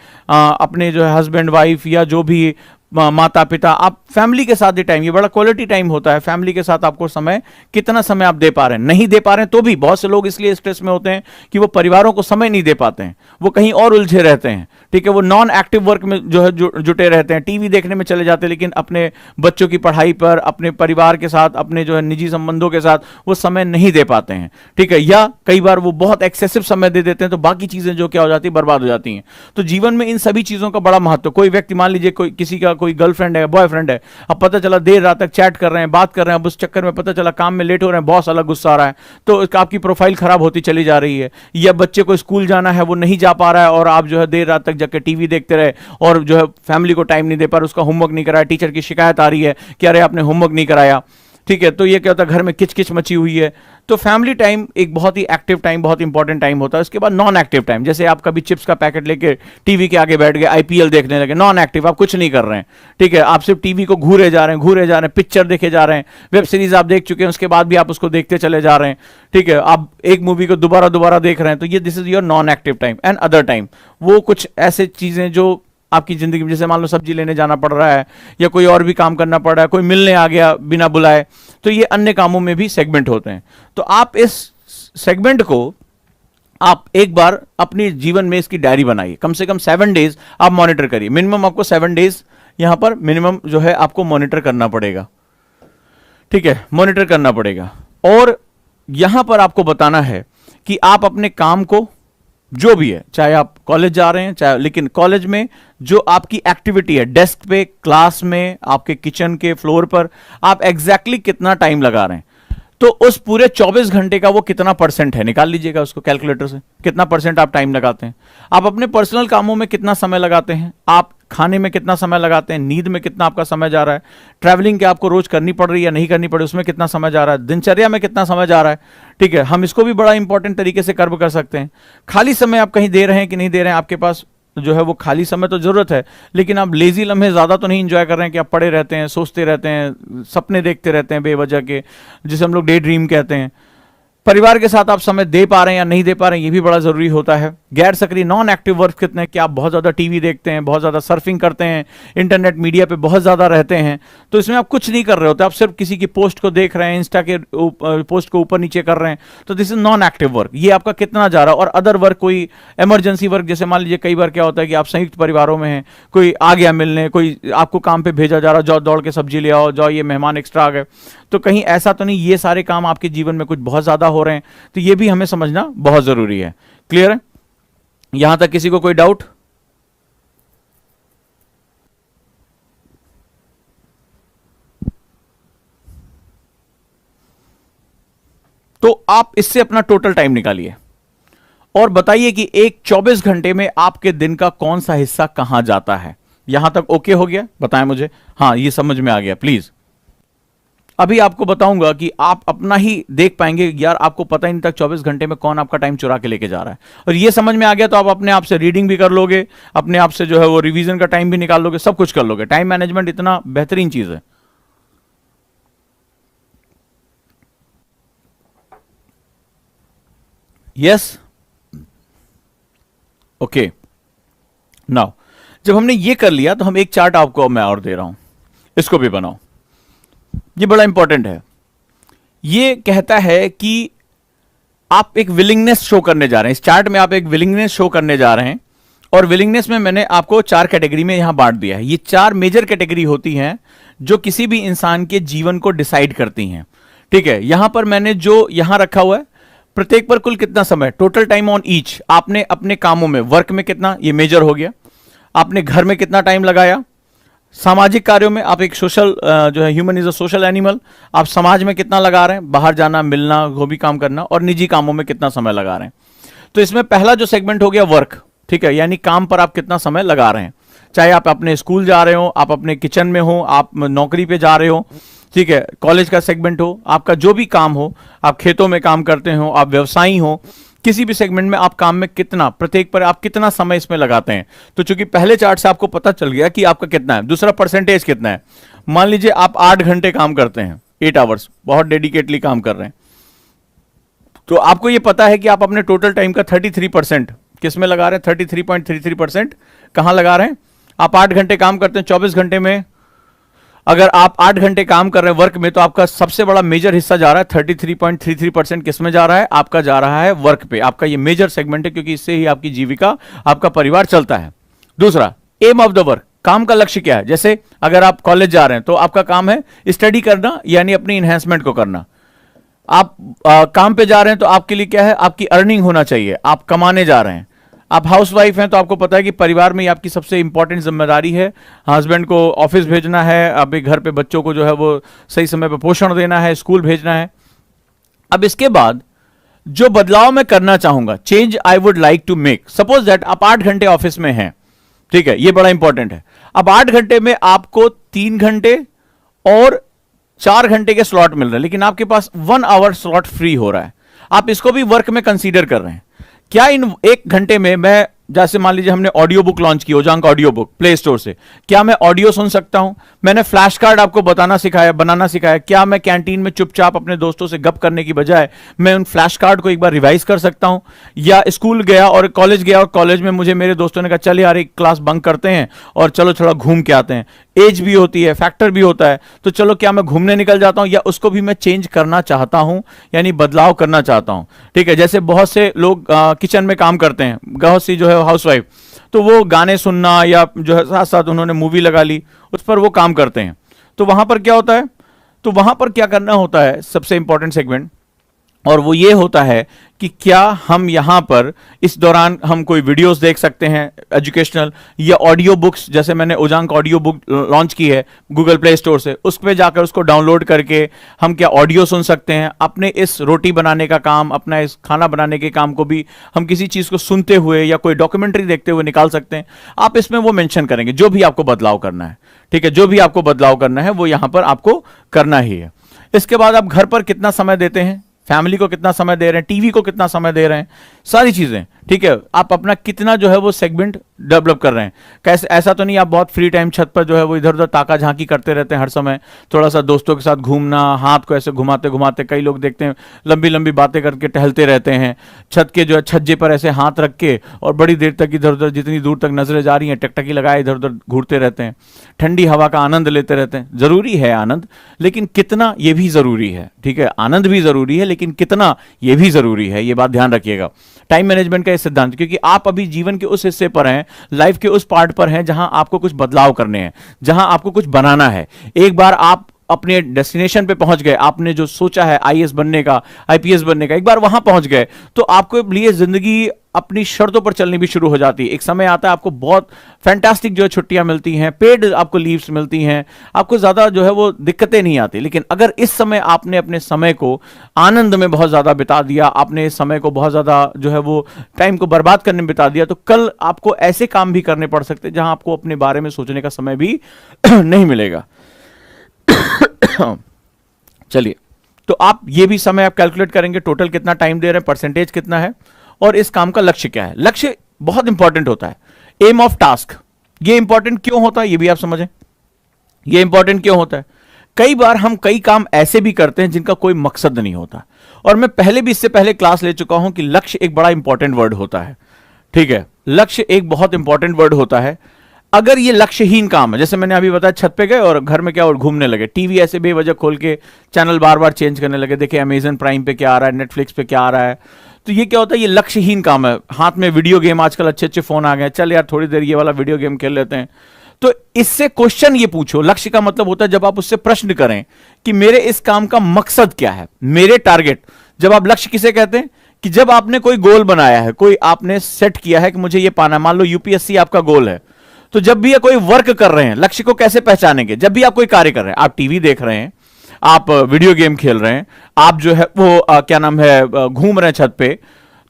अपने जो है हस्बैंड वाइफ या जो भी माता पिता, आप फैमिली के साथ ही टाइम, ये बड़ा क्वालिटी टाइम होता है। फैमिली के साथ आपको समय, कितना समय आप दे पा रहे हैं, नहीं दे पा रहे हैं तो भी बहुत से लोग इसलिए स्ट्रेस में होते हैं कि वो परिवारों को समय नहीं दे पाते हैं, वो कहीं और उलझे रहते हैं, ठीक है, वो नॉन एक्टिव वर्क में जो है जुटे रहते हैं, टीवी देखने में चले जाते हैं, लेकिन अपने बच्चों की पढ़ाई पर, अपने परिवार के साथ, अपने जो है निजी संबंधों के साथ वो समय नहीं दे पाते हैं, ठीक है, या कई बार वो बहुत एक्सेसिव समय दे देते हैं, तो बाकी चीजें जो क्या हो जाती है, बर्बाद हो जाती हैं। तो जीवन में इन सभी चीजों का बड़ा महत्व। कोई व्यक्ति, मान लीजिए कोई किसी का कोई गर्लफ्रेंड है, बॉयफ्रेंड है, अब पता चला देर रात तक चैट कर रहे हैं, बात कर रहे हैं, अब उस चक्कर में पता चला काम में लेट हो रहे हैं, बॉस अलग गुस्सा आ रहा है, तो आपकी प्रोफाइल खराब होती चली जा रही है। या बच्चे को स्कूल जाना है, वो नहीं जा पा रहा है, और आप जो है देर रात तक जाकर टीवी देखते रहे और जो है फैमिली को टाइम नहीं दे पा रहे, उसका होमवर्क नहीं कराया, टीचर की शिकायत आ रही है कि अरे आपने होमवर्क नहीं कराया, ठीक है, तो ये क्या होता है, घर में किचकिच मची हुई है। तो फैमिली टाइम एक बहुत ही एक्टिव टाइम, बहुत इंपॉर्टेंट टाइम होता है। उसके बाद नॉन एक्टिव टाइम, जैसे आप कभी चिप्स का पैकेट लेके टीवी के आगे बैठ गए, आईपीएल देखने लगे, नॉन एक्टिव, आप कुछ नहीं कर रहे हैं, ठीक है, आप सिर्फ टीवी को घूरे जा रहे हैं, घूरे जा रहे हैं, पिक्चर देखे जा रहे हैं, वेब सीरीज आप देख चुके हैं, उसके बाद भी आप उसको देखते चले जा रहे हैं, ठीक है, आप एक मूवी को दोबारा दोबारा देख रहे हैं, तो ये this is your non active time. And other time, वो कुछ ऐसे चीजें जो आपकी जिंदगी में, जैसे मान लो सब्जी लेने जाना पड़ रहा है, या कोई और भी काम करना पड़ रहा है, कोई मिलने आ गया बिना बुलाए, तो ये अन्य कामों में भी सेगमेंट होते हैं। तो आप इस सेगमेंट को आप एक बार अपने जीवन में इसकी डायरी बनाइए, कम से कम 7 डेज आप मॉनिटर करिए। मिनिमम आपको 7 डेज यहां पर मिनिमम जो है आपको मॉनिटर करना पड़ेगा, ठीक है, मॉनिटर करना पड़ेगा। और यहां पर आपको बताना है कि आप अपने काम को, जो भी है, चाहे आप कॉलेज जा रहे हैं, चाहे, लेकिन कॉलेज में जो आपकी एक्टिविटी है, डेस्क पे, क्लास में, आपके किचन के फ्लोर पर, आप एग्जैक्टली कितना टाइम लगा रहे हैं, तो उस पूरे 24 घंटे का वो कितना परसेंट है, निकाल लीजिएगा उसको कैलकुलेटर से, कितना परसेंट आप टाइम लगाते हैं। आप अपने पर्सनल कामों में कितना समय लगाते हैं, आप खाने में कितना समय लगाते हैं, नींद में कितना आपका समय जा रहा है, ट्रैवलिंग क्या आपको रोज करनी पड़ रही है या नहीं करनी पड़ रही, उसमें कितना समय जा रहा है, दिनचर्या में कितना समय जा रहा है, ठीक है, हम इसको भी बड़ा इंपॉर्टेंट तरीके से कर्व कर सकते हैं। खाली समय आप कहीं दे रहे हैं कि नहीं दे रहे हैं, आपके पास जो है वो खाली समय तो जरूरत है, लेकिन आप लेजी लम्हे ज्यादा तो नहीं एंजॉय कर रहे हैं कि आप पड़े रहते हैं, सोचते रहते हैं, सपने देखते रहते हैं बेवजह के, जिसे हम लोग डे ड्रीम कहते हैं। परिवार के साथ आप समय दे पा रहे हैं या नहीं दे पा रहे हैं, ये भी बड़ा जरूरी होता है। गैर सक्रिय नॉन एक्टिव वर्क कितने, कि आप बहुत ज्यादा टीवी देखते हैं, बहुत ज्यादा सर्फिंग करते हैं, इंटरनेट मीडिया पे बहुत ज्यादा रहते हैं, तो इसमें आप कुछ नहीं कर रहे होते, आप सिर्फ किसी की पोस्ट को देख रहे हैं, इंस्टा के पोस्ट को ऊपर नीचे कर रहे हैं, तो this is non active work, ये आपका कितना जा रहा है। और अदर वर्क, कोई इमरजेंसी वर्क, जैसे मान लीजिए कई बार क्या होता है कि आप संयुक्त परिवारों में हैं, कोई आ गया मिलने, कोई आपको काम पे भेजा जा रहा, जाओ दौड़ के सब्जी ले आओ, जाओ ये मेहमान एक्स्ट्रा आ गए, तो कहीं ऐसा तो नहीं ये सारे काम आपके जीवन में कुछ बहुत ज्यादा हो रहे हैं, तो ये भी हमें समझना बहुत जरूरी है। क्लियर है यहां तक, किसी को कोई डाउट? तो आप इससे अपना टोटल टाइम निकालिए और बताइए कि एक 24 घंटे में आपके दिन का कौन सा हिस्सा कहां जाता है। यहां तक ओके हो गया? बताएं मुझे, हाँ ये समझ में आ गया प्लीज। अभी आपको बताऊंगा कि आप अपना ही देख पाएंगे, यार आपको पता ही नहीं तक 24 घंटे में कौन आपका टाइम चुरा के लेके जा रहा है। और ये समझ में आ गया तो आप अपने आप से रीडिंग भी कर लोगे, अपने आप से जो है वो रिवीजन का टाइम भी निकाल लोगे, सब कुछ कर लोगे। टाइम मैनेजमेंट इतना बेहतरीन चीज है। Yes, okay. नाउ जब हमने ये कर लिया तो हम एक चार्ट आपको मैं और दे रहा हूं, इसको भी बनाओ, ये बड़ा इंपॉर्टेंट है। ये कहता है कि आप एक विलिंगनेस शो करने जा रहे हैं, इस चार्ट में आप एक विलिंगनेस शो करने जा रहे हैं, और विलिंगनेस में मैंने आपको 4 कैटेगरी में यहां बांट दिया है। ये 4 मेजर कैटेगरी होती हैं जो किसी भी इंसान के जीवन को डिसाइड करती हैं, ठीक है। यहां पर मैंने जो यहां रखा हुआ है, प्रत्येक पर कुल कितना समय, टोटल टाइम ऑन ईच, आपने अपने कामों में, वर्क में कितना, ये मेजर हो गया। आपने घर में कितना टाइम लगाया, सामाजिक कार्यों में, आप एक सोशल जो है, human is a social animal, आप समाज में कितना लगा रहे हैं, बाहर जाना, मिलना, वो भी काम करना, और निजी कामों में कितना समय लगा रहे हैं। तो इसमें पहला जो सेगमेंट हो गया वर्क, ठीक है, यानी काम पर आप कितना समय लगा रहे हैं, चाहे आप अपने स्कूल जा रहे हो, आप अपने किचन में हो, आप नौकरी पे जा रहे हो, ठीक है, कॉलेज का सेगमेंट हो, आपका जो भी काम हो, आप खेतों में काम करते हो, आप व्यवसायी हो, किसी भी सेगमेंट में आप काम में कितना, प्रत्येक पर आप कितना समय इसमें लगाते हैं। तो चूंकि पहले चार्ट से आपको पता चल गया कि आपका कितना है, दूसरा परसेंटेज कितना है। मान लीजिए आप 8 घंटे काम करते हैं, 8 आवर्स, बहुत डेडिकेटली काम कर रहे हैं, तो आपको यह पता है कि आप अपने टोटल टाइम का 33% किस में लगा रहे हैं, 33.33% कहां लगा रहे हैं, आप 8 घंटे काम करते हैं, 24 घंटे में अगर आप 8 घंटे काम कर रहे हैं वर्क में, तो आपका सबसे बड़ा मेजर हिस्सा जा रहा है 33.33% किस में जा रहा है? आपका जा रहा है वर्क पे। आपका ये मेजर सेगमेंट है, क्योंकि इससे ही आपकी जीविका, आपका परिवार चलता है। दूसरा, एम ऑफ द वर्क, काम का लक्ष्य क्या है? जैसे अगर आप कॉलेज जा रहे हैं तो आपका काम है स्टडी करना, यानी अपनी इन्हेंसमेंट को करना। आप काम पे जा रहे हैं तो आपके लिए क्या है? आपकी अर्निंग होना चाहिए, आप कमाने जा रहे हैं। आप हाउसवाइफ हैं तो आपको पता है कि परिवार में आपकी सबसे इंपॉर्टेंट जिम्मेदारी है, हस्बैंड को ऑफिस भेजना है, अभी घर पे बच्चों को जो है वो सही समय पर पोषण देना है, स्कूल भेजना है। अब इसके बाद जो बदलाव मैं करना चाहूंगा, change I would like to make, suppose that आप 8 घंटे ऑफिस में हैं, ठीक है, ये बड़ा इंपॉर्टेंट है। अब 8 घंटे में आपको 3 घंटे और 4 घंटे के स्लॉट मिल रहे हैं, लेकिन आपके पास 1 आवर स्लॉट फ्री हो रहा है। आप इसको भी वर्क में कंसीडर कर रहे हैं। क्या इन 1 घंटे में मैं, जैसे मान लीजिए हमने ऑडियो बुक लॉन्च की, Ojaank audio book play store से, क्या मैं ऑडियो सुन सकता हूं? मैंने फ्लैश कार्ड आपको बनाना सिखाया। क्या मैं कैंटीन में चुपचाप अपने दोस्तों से गप करने की बजाय मैं उन फ्लैश कार्ड को एक बार रिवाइज कर सकता हूं? या स्कूल गया और कॉलेज गया और कॉलेज में मुझे मेरे दोस्तों ने कहा चल यार एक क्लास बंक करते हैं और चलो थोड़ा घूम के आते हैं। एज भी होती है, फैक्टर भी होता है, तो चलो क्या मैं घूमने निकल जाता हूं, या उसको भी मैं चेंज करना चाहता हूं, यानी बदलाव करना चाहता हूं। ठीक है, जैसे बहुत से लोग किचन में काम करते हैं, बहुत सी जो है हाउसवाइफ, तो वो गाने सुनना या जो है साथ साथ उन्होंने मूवी लगा ली, उस पर वो काम करते हैं। तो वहां पर क्या होता है? तो वहां पर क्या करना होता है, सबसे इंपॉर्टेंट सेगमेंट, और वो ये होता है कि क्या हम यहां पर इस दौरान हम कोई वीडियोस देख सकते हैं एजुकेशनल, या ऑडियो बुक्स, जैसे मैंने ओजांक ऑडियो बुक लॉन्च की है गूगल प्ले स्टोर से, उस पर जाकर उसको डाउनलोड करके हम क्या ऑडियो सुन सकते हैं। अपने इस रोटी बनाने का काम, अपना इस खाना बनाने के काम को भी हम किसी चीज को सुनते हुए या कोई डॉक्यूमेंट्री देखते हुए निकाल सकते हैं। आप इसमें वो मेंशन करेंगे जो भी आपको बदलाव करना है। ठीक है, जो भी आपको बदलाव करना है वो यहां पर आपको करना ही है। इसके बाद आप घर पर कितना समय देते हैं, फैमिली को कितना समय दे रहे हैं, टीवी को कितना समय दे रहे हैं, सारी चीजें। ठीक है, आप अपना कितना जो है वो सेगमेंट डेवलप कर रहे हैं। कैसे, ऐसा तो नहीं आप बहुत फ्री टाइम छत पर जो है वो इधर उधर ताका झांकी करते रहते हैं हर समय, थोड़ा सा दोस्तों के साथ घूमना, हाथ को ऐसे घुमाते घुमाते, कई लोग देखते हैं लंबी लंबी बातें करके टहलते रहते हैं, छत के जो है छज्जे पर ऐसे हाथ रख के और बड़ी देर तक इधर उधर, जितनी दूर तक नजरें जा रही हैं टकटकी लगाए इधर उधर घूरते रहते हैं, ठंडी हवा का आनंद लेते रहते हैं। जरूरी है आनंद, लेकिन कितना ये भी जरूरी है। ठीक है, आनंद भी जरूरी है, लेकिन कितना ये भी जरूरी है, ये बात ध्यान रखिएगा। टाइम मैनेजमेंट का ये सिद्धांत, क्योंकि आप अभी जीवन के उस हिस्से पर हैं, लाइफ के उस पार्ट पर हैं जहां आपको कुछ बदलाव करने हैं, जहां आपको कुछ बनाना है। एक बार आप अपने डेस्टिनेशन पे पहुंच गए, आपने जो सोचा है आईएएस बनने का, आईपीएस बनने का, एक बार वहां पहुंच गए तो आपको लिए जिंदगी अपनी शर्तों पर चलनी भी शुरू हो जाती है। एक समय आता है आपको बहुत फैंटास्टिक जो है छुट्टियां मिलती हैं, पेड आपको लीव्स मिलती हैं, आपको ज्यादा जो है वो दिक्कतें नहीं आती। लेकिन अगर इस समय आपने अपने समय को आनंद में बहुत ज्यादा बिता दिया, आपने इस समय को बहुत ज्यादा जो है वो टाइम को बर्बाद करने में बिता दिया, तो कल आपको ऐसे काम भी करने पड़ सकते हैं जहां आपको अपने बारे में सोचने का समय भी नहीं मिलेगा। चलिए, तो आप ये भी समय आप कैलकुलेट करेंगे, टोटल कितना टाइम दे रहे हैं, परसेंटेज कितना है, और इस काम का लक्ष्य क्या है। लक्ष्य बहुत इंपॉर्टेंट होता है। एम ऑफ टास्क, ये इंपॉर्टेंट क्यों होता है ये भी आप समझें। ये इंपॉर्टेंट क्यों होता है? कई बार हम कई काम ऐसे भी करते हैं जिनका कोई मकसद नहीं होता, और मैं पहले भी इससे पहले क्लास ले चुका हूं कि लक्ष्य एक बड़ा इंपॉर्टेंट वर्ड होता है। ठीक है, लक्ष्य एक बहुत इंपॉर्टेंट वर्ड होता है। अगर ये लक्ष्यहीन काम है, जैसे मैंने अभी बताया, छत पे गए और घर में क्या और घूमने लगे, टीवी ऐसे बेवजह खोल के चैनल बार बार चेंज करने लगे, देखिए अमेजन प्राइम पे क्या आ रहा है, नेटफ्लिक्स पे क्या आ रहा है, तो ये क्या होता है, ये लक्ष्यहीन काम है। हाथ में वीडियो गेम, आजकल अच्छे अच्छे फोन आ गए, चल यार थोड़ी देर ये वाला वीडियो गेम खेल लेते हैं। तो इससे क्वेश्चन ये पूछो, लक्ष्य का मतलब होता है जब आप उससे प्रश्न करें कि मेरे इस काम का मकसद क्या है, मेरे टारगेट। जब आप लक्ष्य किसे कहते हैं कि जब आपने कोई गोल बनाया है, कोई आपने सेट किया है कि मुझे ये पाना, मान लो यूपीएससी आपका गोल है, तो जब भी ये कोई वर्क कर रहे हैं, लक्ष्य को कैसे पहचानेंगे? जब भी आप कोई कार्य कर रहे हैं, आप टीवी देख रहे हैं, आप वीडियो गेम खेल रहे हैं, आप जो है वो क्या नाम है घूम रहे हैं छत पे,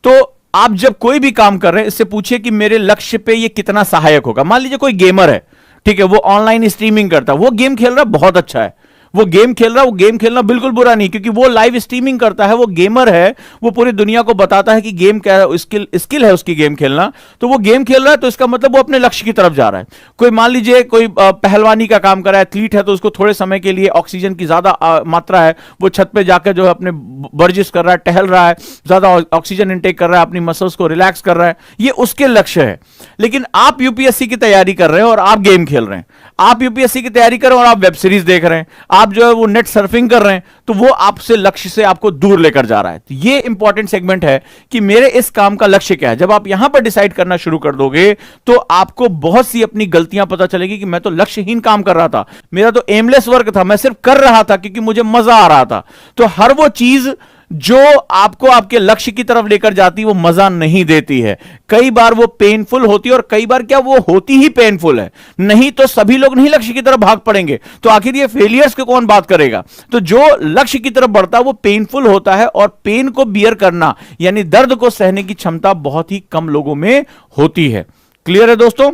तो आप जब कोई भी काम कर रहे हैं इससे पूछिए कि मेरे लक्ष्य पे ये कितना सहायक होगा। मान लीजिए कोई गेमर है, ठीक है, वो ऑनलाइन स्ट्रीमिंग करता है, वो गेम खेल रहा है, बहुत अच्छा है, वो गेम खेल रहा है, वो गेम खेलना बिल्कुल बुरा नहीं, क्योंकि वो लाइव स्ट्रीमिंग करता है, वो गेमर है, वो पूरी दुनिया को बताता है कि गेम क्या है, स्किल है उसकी गेम खेलना। तो वो गेम खेल रहा है, तो इसका मतलब वो अपने लक्ष्य की तरफ जा रहा है। कोई मान लीजिए कोई पहलवानी का काम कर रहा है, एथलीट है, तो उसको थोड़े समय के लिए ऑक्सीजन की ज्यादा मात्रा है, वो छत पे जाकर जो है अपने वर्जिश कर रहा है, टहल रहा है, ज्यादा ऑक्सीजन इंटेक कर रहा है, अपनी मसल्स को रिलैक्स कर रहा है, ये उसके लक्ष्य है। लेकिन आप यूपीएससी की तैयारी कर रहे हैं और आप गेम खेल रहे हैं, आप यूपीएससी की तैयारी कर रहे हैं और आप वेब सीरीज देख रहे हैं, आप जो है वो नेट सर्फिंग कर रहे हैं, तो वो आपसे लक्ष्य से आपको दूर लेकर जा रहा है। तो ये इंपॉर्टेंट सेगमेंट है कि मेरे इस काम का लक्ष्य क्या है। जब आप यहां पर डिसाइड करना शुरू कर दोगे तो आपको बहुत सी अपनी गलतियां पता चलेगी कि मैं तो लक्ष्यहीन काम कर रहा था, मेरा तो एमलेस वर्क था, मैं सिर्फ कर रहा था क्योंकि मुझे मजा आ रहा था। तो हर वो चीज जो आपको आपके लक्ष्य की तरफ लेकर जाती वो मजा नहीं देती है। कई बार वो पेनफुल होती है, और कई बार क्या वो होती ही पेनफुल है, नहीं तो सभी लोग नहीं लक्ष्य की तरफ भाग पड़ेंगे। तो आखिर ये फेलियर्स को कौन बात करेगा। तो जो लक्ष्य की तरफ बढ़ता है वो पेनफुल होता है, और पेन को बियर करना यानी दर्द को सहने की क्षमता बहुत ही कम लोगों में होती है। क्लियर है दोस्तों?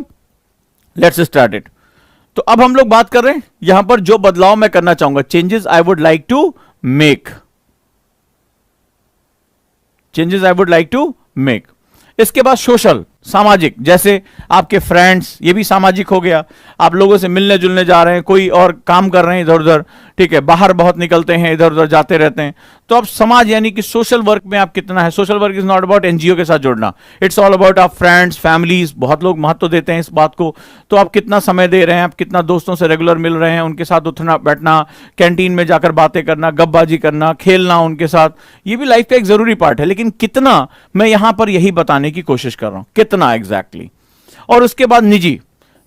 Let's start it. तो अब हम लोग बात कर रहे हैं यहां पर जो बदलाव मैं करना चाहूंगा, changes I would like to make, changes I would like to make. इसके बाद सोशल, सामाजिक, जैसे आपके फ्रेंड्स, ये भी सामाजिक हो गया, आप लोगों से मिलने जुलने जा रहे हैं, कोई और काम कर रहे हैं इधर उधर, ठीक है, बाहर बहुत निकलते हैं, इधर उधर जाते रहते हैं। तो अब समाज यानी कि सोशल वर्क में आप कितना है। Social work is not about NGO के साथ जुड़ना, इट्स ऑल अबाउट आप फ्रेंड्स, फैमिलीज। बहुत लोग महत्व देते हैं इस बात को। तो आप कितना समय दे रहे हैं, आप कितना दोस्तों से रेगुलर मिल रहे हैं, उनके साथ उठना बैठना, कैंटीन में जाकर बातें करना, गपबाजी करना, खेलना उनके साथ, ये भी लाइफ का एक जरूरी पार्ट है। लेकिन कितना, मैं यहां पर यही बताने की कोशिश कर रहा हूं, कितना एग्जैक्टली। और उसके बाद निजी,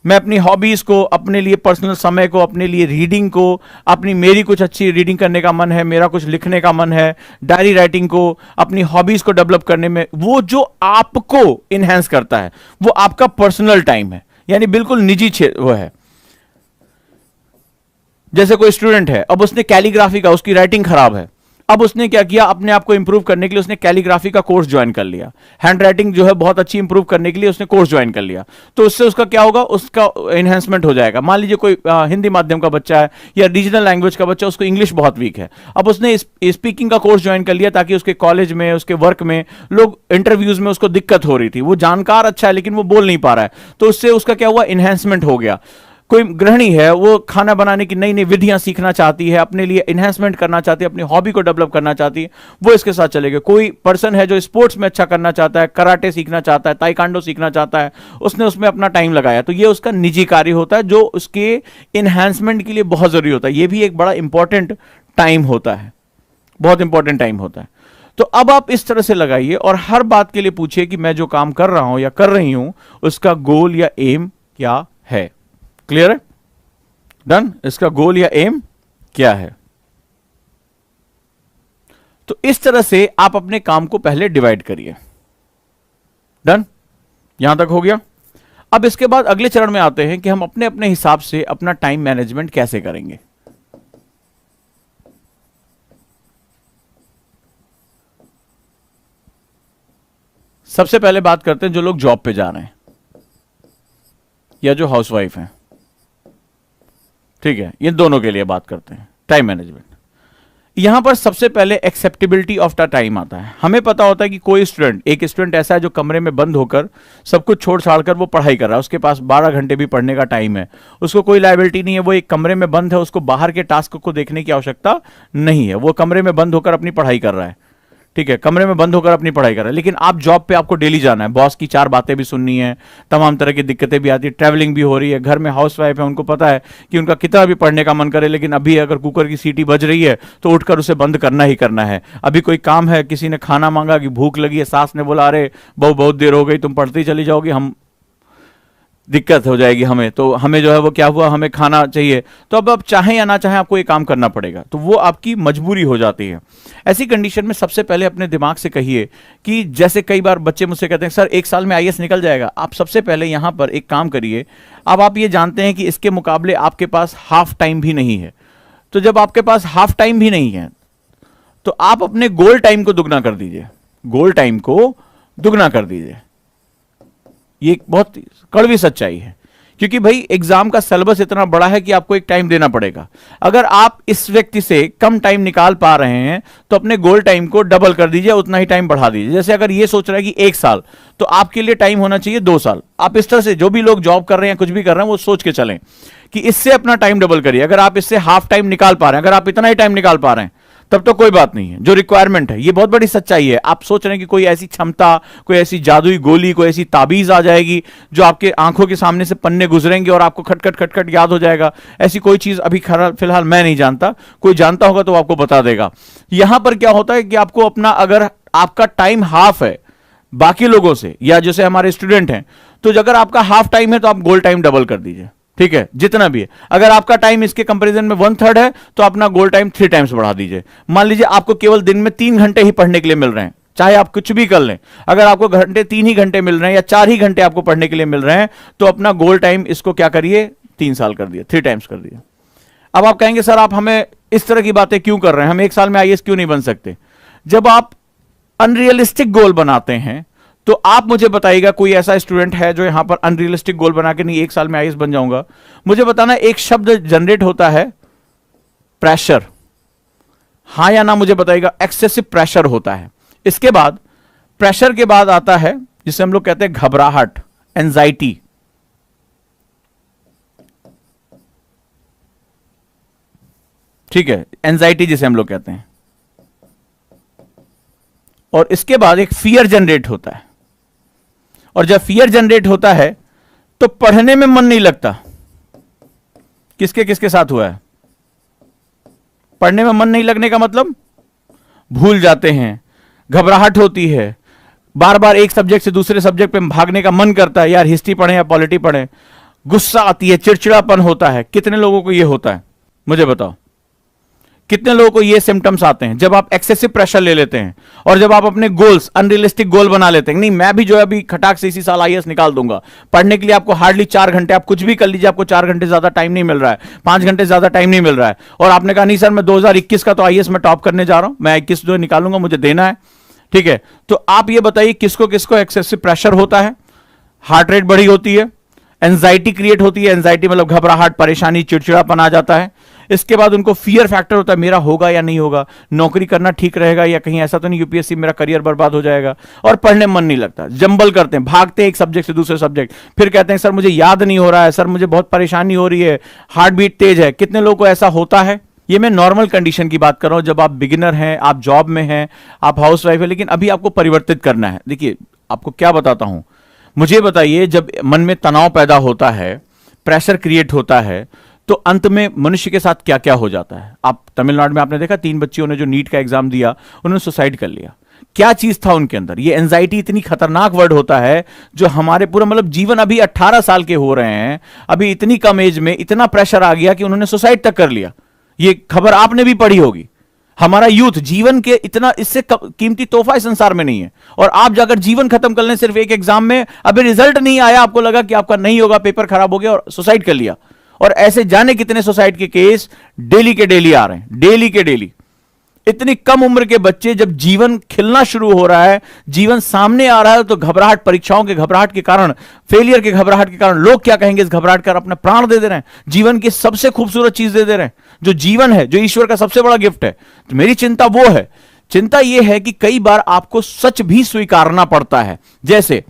मैं अपनी हॉबीज को, अपने लिए पर्सनल समय को, अपने लिए रीडिंग को, अपनी मेरी कुछ अच्छी रीडिंग करने का मन है, मेरा कुछ लिखने का मन है, डायरी राइटिंग को, अपनी हॉबीज को डेवलप करने में, वो जो आपको इनहेंस करता है वो आपका पर्सनल टाइम है, यानी बिल्कुल निजी वो है। जैसे कोई स्टूडेंट है, अब उसने कैलीग्राफी का, उसकी राइटिंग खराब है, अब उसने क्या किया, अपने आप को इंप्रूव करने के लिए उसने कैलीग्राफी का कोर्स ज्वाइन कर लिया। हैंड राइटिंग जो है बहुत अच्छी इंप्रूव करने के लिए उसने कोर्स ज्वाइन कर लिया। तो उससे उसका क्या होगा, उसका एनहेंसमेंट हो जाएगा। मान लीजिए कोई हिंदी माध्यम का बच्चा है या रीजनल लैंग्वेज का बच्चा, उसको इंग्लिश बहुत वीक है, अब उसने स्पीकिंग का कोर्स ज्वाइन कर लिया ताकि उसके कॉलेज में, उसके वर्क में, लोग इंटरव्यूज में उसको दिक्कत हो रही थी, वो जानकार अच्छा है लेकिन वो बोल नहीं पा रहा है, तो उससे उसका क्या हुआ, एनहेंसमेंट हो गया। कोई गृहिणी है, वो खाना बनाने की नई नई विधियां सीखना चाहती है, अपने लिए इन्हेंसमेंट करना चाहती है, अपनी हॉबी को डेवलप करना चाहती है, वो इसके साथ चलेगा। कोई पर्सन है जो स्पोर्ट्स में अच्छा करना चाहता है, कराटे सीखना चाहता है, ताइक्वांडो सीखना चाहता है, उसने उसमें अपना टाइम लगाया, तो ये उसका निजी कार्य होता है जो उसके इन्हेंसमेंट के लिए बहुत जरूरी होता है। ये भी एक बड़ा इंपॉर्टेंट टाइम होता है, बहुत इंपॉर्टेंट टाइम होता है। तो अब आप इस तरह से लगाइए और हर बात के लिए पूछिए कि मैं जो काम कर रहा हूं या कर रही हूं उसका गोल या एम क्या है। क्लियर है? डन? इसका गोल या एम क्या है? तो इस तरह से आप अपने काम को पहले डिवाइड करिए। डन? यहां तक हो गया। अब इसके बाद अगले चरण में आते हैं कि हम अपने अपने हिसाब से अपना टाइम मैनेजमेंट कैसे करेंगे। सबसे पहले बात करते हैं जो लोग जॉब पे जा रहे हैं या जो हाउसवाइफ हैं, ठीक है, ये दोनों के लिए बात करते हैं टाइम मैनेजमेंट। यहां पर सबसे पहले एक्सेप्टेबिलिटी ऑफ द टाइम आता है। हमें पता होता है कि कोई स्टूडेंट, एक स्टूडेंट ऐसा है जो कमरे में बंद होकर सब कुछ छोड़ छाड़ कर वो पढ़ाई कर रहा है, उसके पास 12 घंटे भी पढ़ने का टाइम है, उसको कोई लायबिलिटी नहीं है, वो एक कमरे में बंद है, उसको बाहर के टास्क को देखने की आवश्यकता नहीं है, वो कमरे में बंद होकर अपनी पढ़ाई कर रहा है, ठीक है, कमरे में बंद होकर अपनी पढ़ाई कर रहा है। लेकिन आप जॉब पे, आपको डेली जाना है, बॉस की 4 बातें भी सुननी है, तमाम तरह की दिक्कतें भी आती है, ट्रैवलिंग भी हो रही है, घर में हाउसवाइफ है, उनको पता है कि उनका कितना भी पढ़ने का मन करे लेकिन अभी अगर कुकर की सीटी बज रही है तो उठकर उसे बंद करना ही करना है। अभी कोई काम है, किसी ने खाना मांगा कि भूख लगी है, सास ने बोला अरे बहू बहुत देर हो गई, तुम पढ़ती चली जाओगी, हम दिक्कत हो जाएगी हमें, तो हमें जो है वो क्या हुआ, हमें खाना चाहिए। तो अब आप चाहें या ना चाहें आपको ये काम करना पड़ेगा, तो वो आपकी मजबूरी हो जाती है। ऐसी कंडीशन में सबसे पहले अपने दिमाग से कहिए कि जैसे कई बार बच्चे मुझसे कहते हैं सर 1 साल में आईएएस निकल जाएगा। आप सबसे पहले यहां पर एक काम करिए, अब आप ये जानते हैं कि इसके मुकाबले आपके पास हाफ टाइम भी नहीं है, तो जब आपके पास हाफ टाइम भी नहीं है तो आप अपने गोल टाइम को दुगना कर दीजिए, गोल टाइम को दुगना कर दीजिए। ये एक बहुत कड़वी सच्चाई है क्योंकि भाई एग्जाम का सिलेबस इतना बड़ा है कि आपको एक टाइम देना पड़ेगा। अगर आप इस व्यक्ति से कम टाइम निकाल पा रहे हैं तो अपने गोल टाइम को डबल कर दीजिए, उतना ही टाइम बढ़ा दीजिए। जैसे अगर ये सोच रहा है कि 1 साल, तो आपके लिए टाइम होना चाहिए 2 साल। आप इस तरह से, जो भी लोग जॉब कर रहे हैं कुछ भी कर रहे हैं, वो सोच के चलें कि इससे अपना टाइम डबल करिए। अगर आप इससे हाफ टाइम निकाल पा रहे हैं, अगर आप इतना ही टाइम निकाल पा रहे हैं, तब तो कोई बात नहीं है। जो रिक्वायरमेंट है, ये बहुत बड़ी सच्चाई है। आप सोच रहे हैं कि कोई ऐसी क्षमता, कोई ऐसी जादुई गोली, कोई ऐसी ताबीज आ जाएगी जो आपके आंखों के सामने से पन्ने गुजरेंगे और आपको खटखट खटखट याद हो जाएगा। ऐसी कोई चीज अभी फिलहाल मैं नहीं जानता, कोई जानता होगा तो आपको बता देगा। यहां पर क्या होता है कि आपको अपना, अगर आपका टाइम हाफ है बाकी लोगों से, या जैसे हमारे स्टूडेंट हैं, तो अगर आपका हाफ टाइम है तो आप गोल टाइम डबल कर दीजिए, ठीक है, जितना भी है। अगर आपका टाइम इसके कंपैरिजन में 1/3 है तो अपना गोल टाइम 3 टाइम्स बढ़ा दीजिए। मान लीजिए आपको केवल दिन में 3 घंटे ही पढ़ने के लिए मिल रहे हैं, चाहे आप कुछ भी कर लें। अगर आपको 3 ही घंटे मिल रहे हैं या 4 ही घंटे आपको पढ़ने के लिए मिल रहे हैं, तो अपना गोल टाइम इसको क्या करिए, 3 साल कर दिए, 3 टाइम्स कर दिए। अब आप कहेंगे सर आप हमें इस तरह की बातें क्यों कर रहे हैं, हम 1 साल में आईएएस क्यों नहीं बन सकते? जब आप अनरियलिस्टिक गोल बनाते हैं तो आप मुझे बताइएगा, कोई ऐसा स्टूडेंट है जो यहां पर अनरियलिस्टिक गोल बना के नहीं 1 साल में आईएएस बन जाऊंगा? मुझे बताना, एक शब्द जनरेट होता है प्रेशर, हां या ना मुझे बताइएगा। एक्सेसिव प्रेशर होता है। इसके बाद, प्रेशर के बाद आता है जिसे हम लोग कहते हैं घबराहट, एंजाइटी। ठीक है, एंजाइटी जिसे हम लोग कहते हैं। और इसके बाद एक फियर जनरेट होता है। और जब फियर जनरेट होता है तो पढ़ने में मन नहीं लगता। किसके किसके साथ हुआ है? पढ़ने में मन नहीं लगने का मतलब भूल जाते हैं, घबराहट होती है, बार बार एक सब्जेक्ट से दूसरे सब्जेक्ट पे भागने का मन करता है, यार हिस्ट्री पढ़ें या पॉलिटी पढ़ें, गुस्सा आती है, चिड़चिड़ापन होता है। कितने लोगों को यह होता है मुझे बताओ? कितने लोगों को ये सिम्टम्स आते हैं जब आप एक्सेसिव प्रेशर ले लेते हैं और जब आप अपने गोल्स, अनरियलिस्टिक गोल बना लेते हैं? नहीं, मैं भी जो है अभी खटाक से इसी साल आईएएस निकाल दूंगा। पढ़ने के लिए आपको हार्डली 4 घंटे, आप कुछ भी कर लीजिए, आपको 4 घंटे ज्यादा टाइम नहीं मिल रहा है, 5 घंटे ज्यादा टाइम नहीं मिल रहा है। और आपने कहा नहीं सर मैं 2021 का तो आईएएस में टॉप करने जा रहा हूं, मैं 21 जो निकालूंगा, मुझे देना है। ठीक है, तो आप ये बताइए किसको किसको एक्सेसिव प्रेशर होता है? हार्ट रेट बढ़ी होती है, एंजाइटी क्रिएट होती है, एंजाइटी मतलब घबराहट, परेशानी, चिड़चिड़ापन आ जाता है। इसके बाद उनको फियर फैक्टर होता है, मेरा होगा या नहीं होगा, नौकरी करना ठीक रहेगा या कहीं ऐसा तो नहीं यूपीएससी मेरा करियर बर्बाद हो जाएगा। और पढ़ने मन नहीं लगता, जंबल करते हैं, भागते हैं एक सब्जेक्ट से दूसरे सब्जेक्ट, फिर कहते हैं सर मुझे याद नहीं हो रहा है, सर मुझे बहुत परेशानी हो रही है, हार्ट बीट तेज है। कितने लोगों को ऐसा होता है? ये मैं नॉर्मल कंडीशन की बात कर रहा हूं, जब आप बिगिनर हैं, आप जॉब में हैं, आप हाउस वाइफ है, लेकिन अभी आपको परिवर्तित करना है। देखिए आपको क्या बताता हूं, मुझे बताइए, जब मन में तनाव पैदा होता है, प्रेशर क्रिएट होता है, तो अंत में मनुष्य के साथ क्या क्या हो जाता है? आप तमिलनाडु में आपने देखा 3 बच्चियों ने जो नीट का एग्जाम दिया, उन्होंने सुसाइड कर लिया। क्या चीज था उनके अंदर? ये एंजाइटी इतनी खतरनाक वर्ड होता है जो हमारे पूरा मतलब जीवन, अभी 18 साल के हो रहे हैं, अभी इतनी कम एज में इतना प्रेशर आ गया कि उन्होंने सुसाइड तक कर लिया। ये खबर आपने भी पढ़ी होगी। हमारा यूथ, जीवन के इतना, इससे कीमती तोहफा इस संसार में नहीं है, और आप जाकर जीवन खत्म कर लें सिर्फ एक एग्जाम में। अभी रिजल्ट नहीं आया, आपको लगा कि आपका नहीं होगा, पेपर खराब हो गया और सुसाइड कर लिया। और ऐसे जाने कितने सुसाइड के केस डेली के डेली आ रहे हैं, डेली के डेली। इतनी कम उम्र के बच्चे, जब जीवन खिलना शुरू हो रहा है, जीवन सामने आ रहा है, तो घबराहट, परीक्षाओं के घबराहट के कारण, फेलियर के घबराहट के कारण, लोग क्या कहेंगे इस घबराहट कर अपने प्राण दे दे रहे हैं, जीवन की सबसे खूबसूरत चीज दे दे रहे हैं, जो जीवन है, जो ईश्वर का सबसे बड़ा गिफ्ट है। तो मेरी चिंता वो है, चिंता यह है कि कई बार आपको सच भी स्वीकारना पड़ता है। जैसे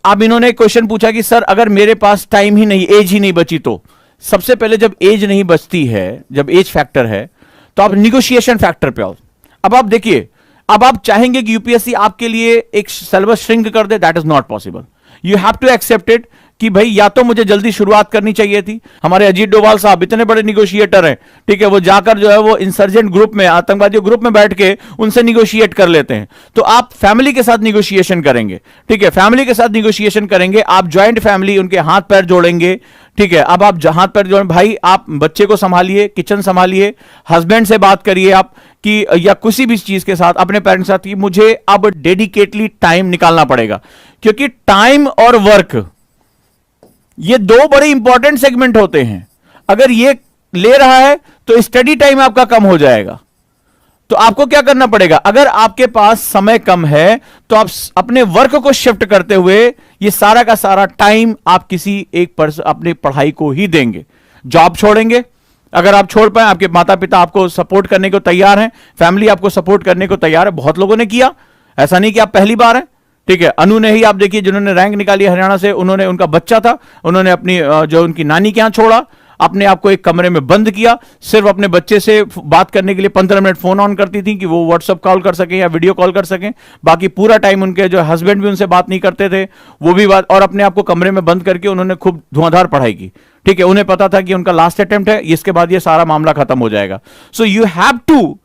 अब इन्होंने क्वेश्चन पूछा कि सर अगर मेरे पास टाइम ही नहीं, एज ही नहीं बची, तो सबसे पहले जब एज नहीं बचती है, जब एज फैक्टर है, तो आप निगोशिएशन फैक्टर पे आओ। अब आप देखिए, अब आप चाहेंगे कि यूपीएससी आपके लिए एक सिलेबस श्रिंक कर दे, that is not possible. You have to accept it कि भाई या तो मुझे जल्दी शुरुआत करनी चाहिए थी। हमारे अजीत डोभाल साहब इतने बड़े निगोशिएटर हैं, ठीक है, वो जाकर जो है वो इंसर्जेंट ग्रुप में, आतंकवादियों ग्रुप में बैठ के उनसे निगोशिएट कर लेते हैं। तो आप फैमिली के साथ निगोशिएशन करेंगे, ठीक है, फैमिली के साथ निगोशिएशन करेंगे, आप ज्वाइंट फैमिली, उनके हाथ पैर जोड़ेंगे, ठीक है। अब आप हाथ पैर जोड़ें, भाई आप बच्चे को संभालिए, किचन संभालिए, हस्बैंड से बात करिए आप कि, या किसी भी चीज के साथ, अपने पेरेंट्स के साथ, कि मुझे अब डेडिकेटली टाइम निकालना पड़ेगा। क्योंकि टाइम और वर्क, ये 2 बड़े इंपॉर्टेंट सेगमेंट होते हैं। अगर ये ले रहा है तो स्टडी टाइम आपका कम हो जाएगा, तो आपको क्या करना पड़ेगा, अगर आपके पास समय कम है तो आप अपने वर्क को शिफ्ट करते हुए ये सारा का सारा टाइम आप किसी एक पर्सन अपनी पढ़ाई को ही देंगे, जॉब छोड़ेंगे। अगर आप छोड़ पाए, आपके माता पिता आपको सपोर्ट करने को तैयार हैं, फैमिली आपको सपोर्ट करने को तैयार है, बहुत लोगों ने किया, ऐसा नहीं कि आप पहली बार हैं। ठीक है, अनु ने ही आप देखिए, जिन्होंने रैंक निकाली हरियाणा से, उन्होंने, उनका बच्चा था, उन्होंने अपनी जो उनकी नानी के यहां छोड़ा, अपने आप को एक कमरे में बंद किया, सिर्फ अपने बच्चे से बात करने के लिए 15 मिनट फोन ऑन करती थी कि वो व्हाट्सएप कॉल कर सकें या वीडियो कॉल कर सकें, बाकी पूरा टाइम उनके जो हस्बैंड भी उनसे बात नहीं करते थे, वो भी बात, और अपने आप को कमरे में बंद करके उन्होंने खूब धुआंधार पढ़ाई की। ठीक है, उन्हें पता था कि उनका लास्ट अटेम्प्ट है, इसके बाद ये सारा मामला खत्म हो जाएगा। So you have to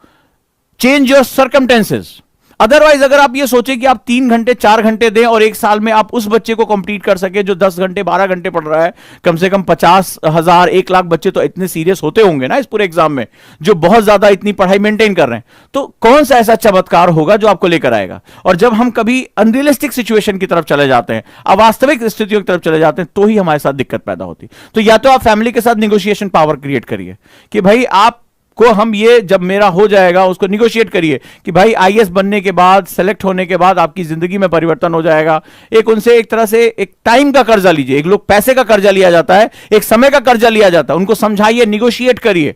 change your circumstances. Otherwise अगर आप ये सोचे कि आप 3 घंटे 4 घंटे दें और एक साल में आप उस बच्चे को कंप्लीट कर सके जो 10 घंटे 12 घंटे पढ़ रहा है, कम से कम 50,000 1 लाख बच्चे तो इतने सीरियस होते होंगे ना इस पूरे एग्जाम में, जो बहुत ज्यादा इतनी पढ़ाई मेंटेन कर रहे हैं, तो कौन सा ऐसा चमत्कार होगा जो आपको लेकर आएगा। और जब हम कभी अनरियलिस्टिक सिचुएशन की तरफ चले जाते हैं, अवास्तविक स्थितियों की तरफ चले जाते हैं, तो ही हमारे साथ दिक्कत पैदा होती। तो या तो आप फैमिली के साथ निगोशिएशन पावर क्रिएट करिए कि भाई आप को हम ये जब मेरा हो जाएगा उसको निगोशिएट करिए कि भाई आईएएस बनने के बाद, सेलेक्ट होने के बाद आपकी जिंदगी में परिवर्तन हो जाएगा। एक उनसे एक तरह से एक टाइम का कर्जा लीजिए। एक लोग पैसे का कर्जा लिया जाता है, एक समय का कर्जा लिया जाता है, उनको समझाइए, निगोशिएट करिए,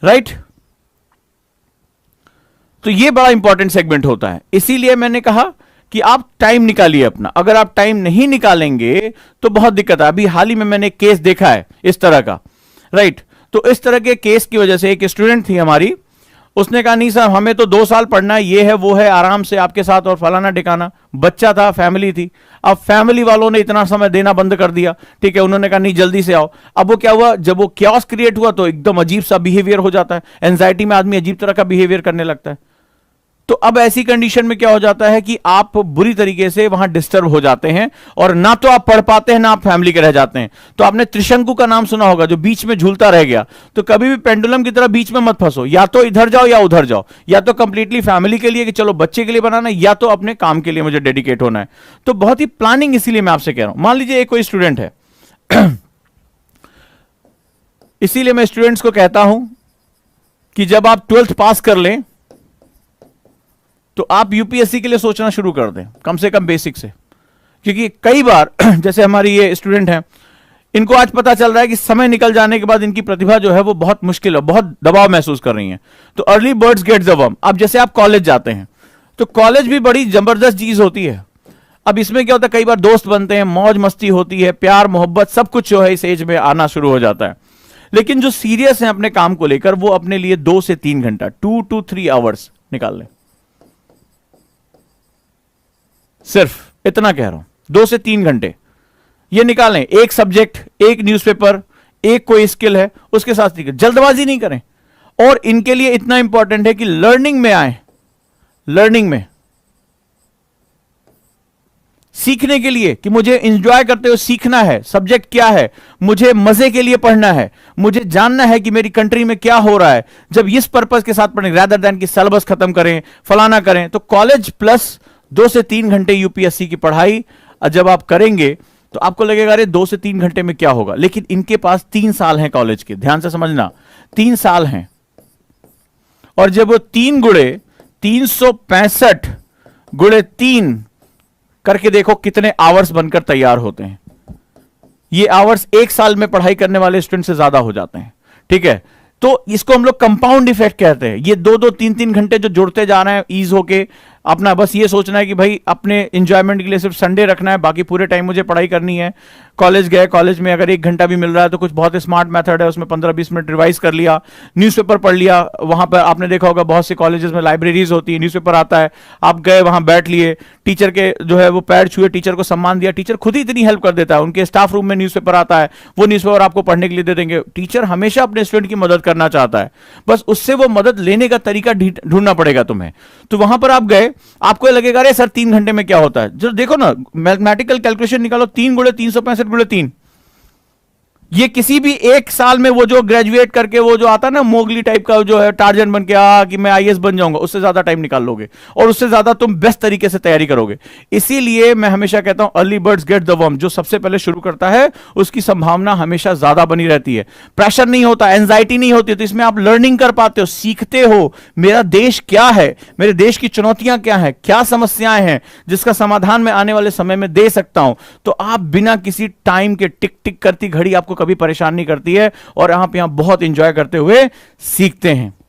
राइट। तो ये बड़ा इंपॉर्टेंट सेगमेंट होता है। इसीलिए मैंने कहा कि आप टाइम निकालिए अपना। अगर आप टाइम नहीं निकालेंगे तो बहुत दिक्कत है। अभी हाल ही में मैंने एक केस देखा है इस तरह का, राइट। तो इस तरह के केस की वजह से एक स्टूडेंट थी हमारी, उसने कहा नहीं सर हमें तो 2 साल पढ़ना है, ये है वो है, आराम से आपके साथ और फलाना ठिकाना। बच्चा था, फैमिली थी। अब फैमिली वालों ने इतना समय देना बंद कर दिया। ठीक है, उन्होंने कहा नहीं जल्दी से आओ। अब वो क्या हुआ, जब वो क्योस क्रिएट हुआ तो एकदम अजीब सा बिहेवियर हो जाता है। एंजाइटी में आदमी अजीब तरह का बिहेवियर करने लगता है। तो अब ऐसी कंडीशन में क्या हो जाता है कि आप बुरी तरीके से वहां डिस्टर्ब हो जाते हैं और ना तो आप पढ़ पाते हैं ना आप फैमिली के रह जाते हैं। तो आपने त्रिशंकु का नाम सुना होगा, जो बीच में झूलता रह गया। तो कभी भी पेंडुलम की तरह बीच में मत फंसो, या तो इधर जाओ या उधर जाओ, या तो कंप्लीटली फैमिली के लिए कि चलो बच्चे के लिए बनाना है, या तो अपने काम के लिए मुझे डेडिकेट होना है। तो बहुत ही प्लानिंग, इसीलिए मैं आपसे कह रहा हूं। मान लीजिए एक कोई स्टूडेंट है इसीलिए मैं स्टूडेंट्स को कहता हूं कि जब आप 12th पास कर लें तो आप यूपीएससी के लिए सोचना शुरू कर दें, कम से कम बेसिक से। क्योंकि कई बार जैसे हमारी ये स्टूडेंट हैं, इनको आज पता चल रहा है कि समय निकल जाने के बाद इनकी प्रतिभा जो है वो बहुत मुश्किल है, बहुत दबाव महसूस कर रही हैं। तो early birds get the worm. अब जैसे आप कॉलेज जाते हैं तो कॉलेज भी बड़ी जबरदस्त चीज होती है। अब इसमें क्या होता है, कई बार दोस्त बनते हैं, मौज मस्ती होती है, प्यार मोहब्बत सब कुछ जो है इस एज में आना शुरू हो जाता है। लेकिन जो सीरियस है अपने काम को लेकर, वो अपने लिए 2 से 3 घंटा 2 to 3 आवर्स निकाल लें। सिर्फ इतना कह रहा हूं, 2 से 3 घंटे ये निकालें। एक सब्जेक्ट, एक न्यूज़पेपर, एक कोई स्किल है उसके साथ सीखें, जल्दबाजी नहीं करें। और इनके लिए इतना इंपॉर्टेंट है कि लर्निंग में आए, लर्निंग में सीखने के लिए, कि मुझे एंजॉय करते हुए सीखना है। सब्जेक्ट क्या है, मुझे मजे के लिए पढ़ना है, मुझे जानना है कि मेरी कंट्री में क्या हो रहा है। जब इस पर्पस के साथ पढ़ें रादर देन कि सिलेबस खत्म करें, फलाना करें, तो कॉलेज प्लस 2 से 3 घंटे यूपीएससी की पढ़ाई जब आप करेंगे तो आपको लगेगा अरे 2 से 3 घंटे में क्या होगा। लेकिन इनके पास 3 साल हैं कॉलेज के, ध्यान से समझना, 3 साल हैं। और जब वो 3 गुणे 365 गुणे 3 करके देखो कितने आवर्स बनकर तैयार होते हैं। ये आवर्स 1 साल में पढ़ाई करने वाले स्टूडेंट से ज्यादा हो जाते हैं। ठीक है, तो इसको हम लोग कंपाउंड इफेक्ट कहते हैं। ये 2-2 3-3 घंटे जो जुड़ते जा रहे हैं ईज होके, अपना बस ये सोचना है कि भाई अपने एंजॉयमेंट के लिए सिर्फ संडे रखना है, बाकी पूरे टाइम मुझे पढ़ाई करनी है। कॉलेज गए, कॉलेज में अगर 1 घंटा भी मिल रहा है तो कुछ बहुत स्मार्ट मेथड है, उसमें 15-20 मिनट रिवाइज कर लिया, न्यूज़पेपर पढ़ लिया। वहां पर आपने देखा होगा बहुत से कॉलेजेस में लाइब्रेरीज होती है, न्यूज़पेपर आता है, आप गए वहां बैठ लिए, टीचर के जो है वो पैर छुए, टीचर को सम्मान दिया। टीचर खुद ही इतनी हेल्प कर देता है, उनके स्टाफ रूम में न्यूज़पेपर आता है, वो न्यूज़पेपर आपको पढ़ने के लिए दे देंगे। टीचर हमेशा अपने स्टूडेंट की मदद करना चाहता है, बस उससे वो मदद लेने का तरीका ढूंढना पड़ेगा तुम्हें। तो वहां पर आप गए, आपको लगेगा अरे सर 3 घंटे में क्या होता है। जो देखो ना, मैथमेटिकल कैलकुलेशन निकालो, 3 गुणे 365 गुणे 3, ये किसी भी एक साल में वो जो ग्रेजुएट करके वो जो आता है ना मोगली टाइप का जो है टार्जन बन के कि मैं आईएएस बन जाऊंगा, उससे ज्यादा टाइम निकाल लोगे और उससे ज्यादा तुम बेस्ट तरीके से तैयारी करोगे। इसीलिए मैं हमेशा कहता हूं early birds get the worm. जो सबसे पहले शुरू करता है उसकी संभावना हमेशा ज्यादा बनी रहती है। प्रेशर नहीं होता, एंजाइटी नहीं होती, तो इसमें आप लर्निंग कर पाते हो, सीखते हो मेरा देश क्या है, मेरे देश की चुनौतियां क्या है, क्या समस्याएं हैं जिसका समाधान मैं आने वाले समय में दे सकता हूं। तो आप बिना किसी टाइम के टिक टिक करती घड़ी आपको कभी परेशान नहीं करती है और आप यहां बहुत इंजॉय करते हुए सीखते हैं।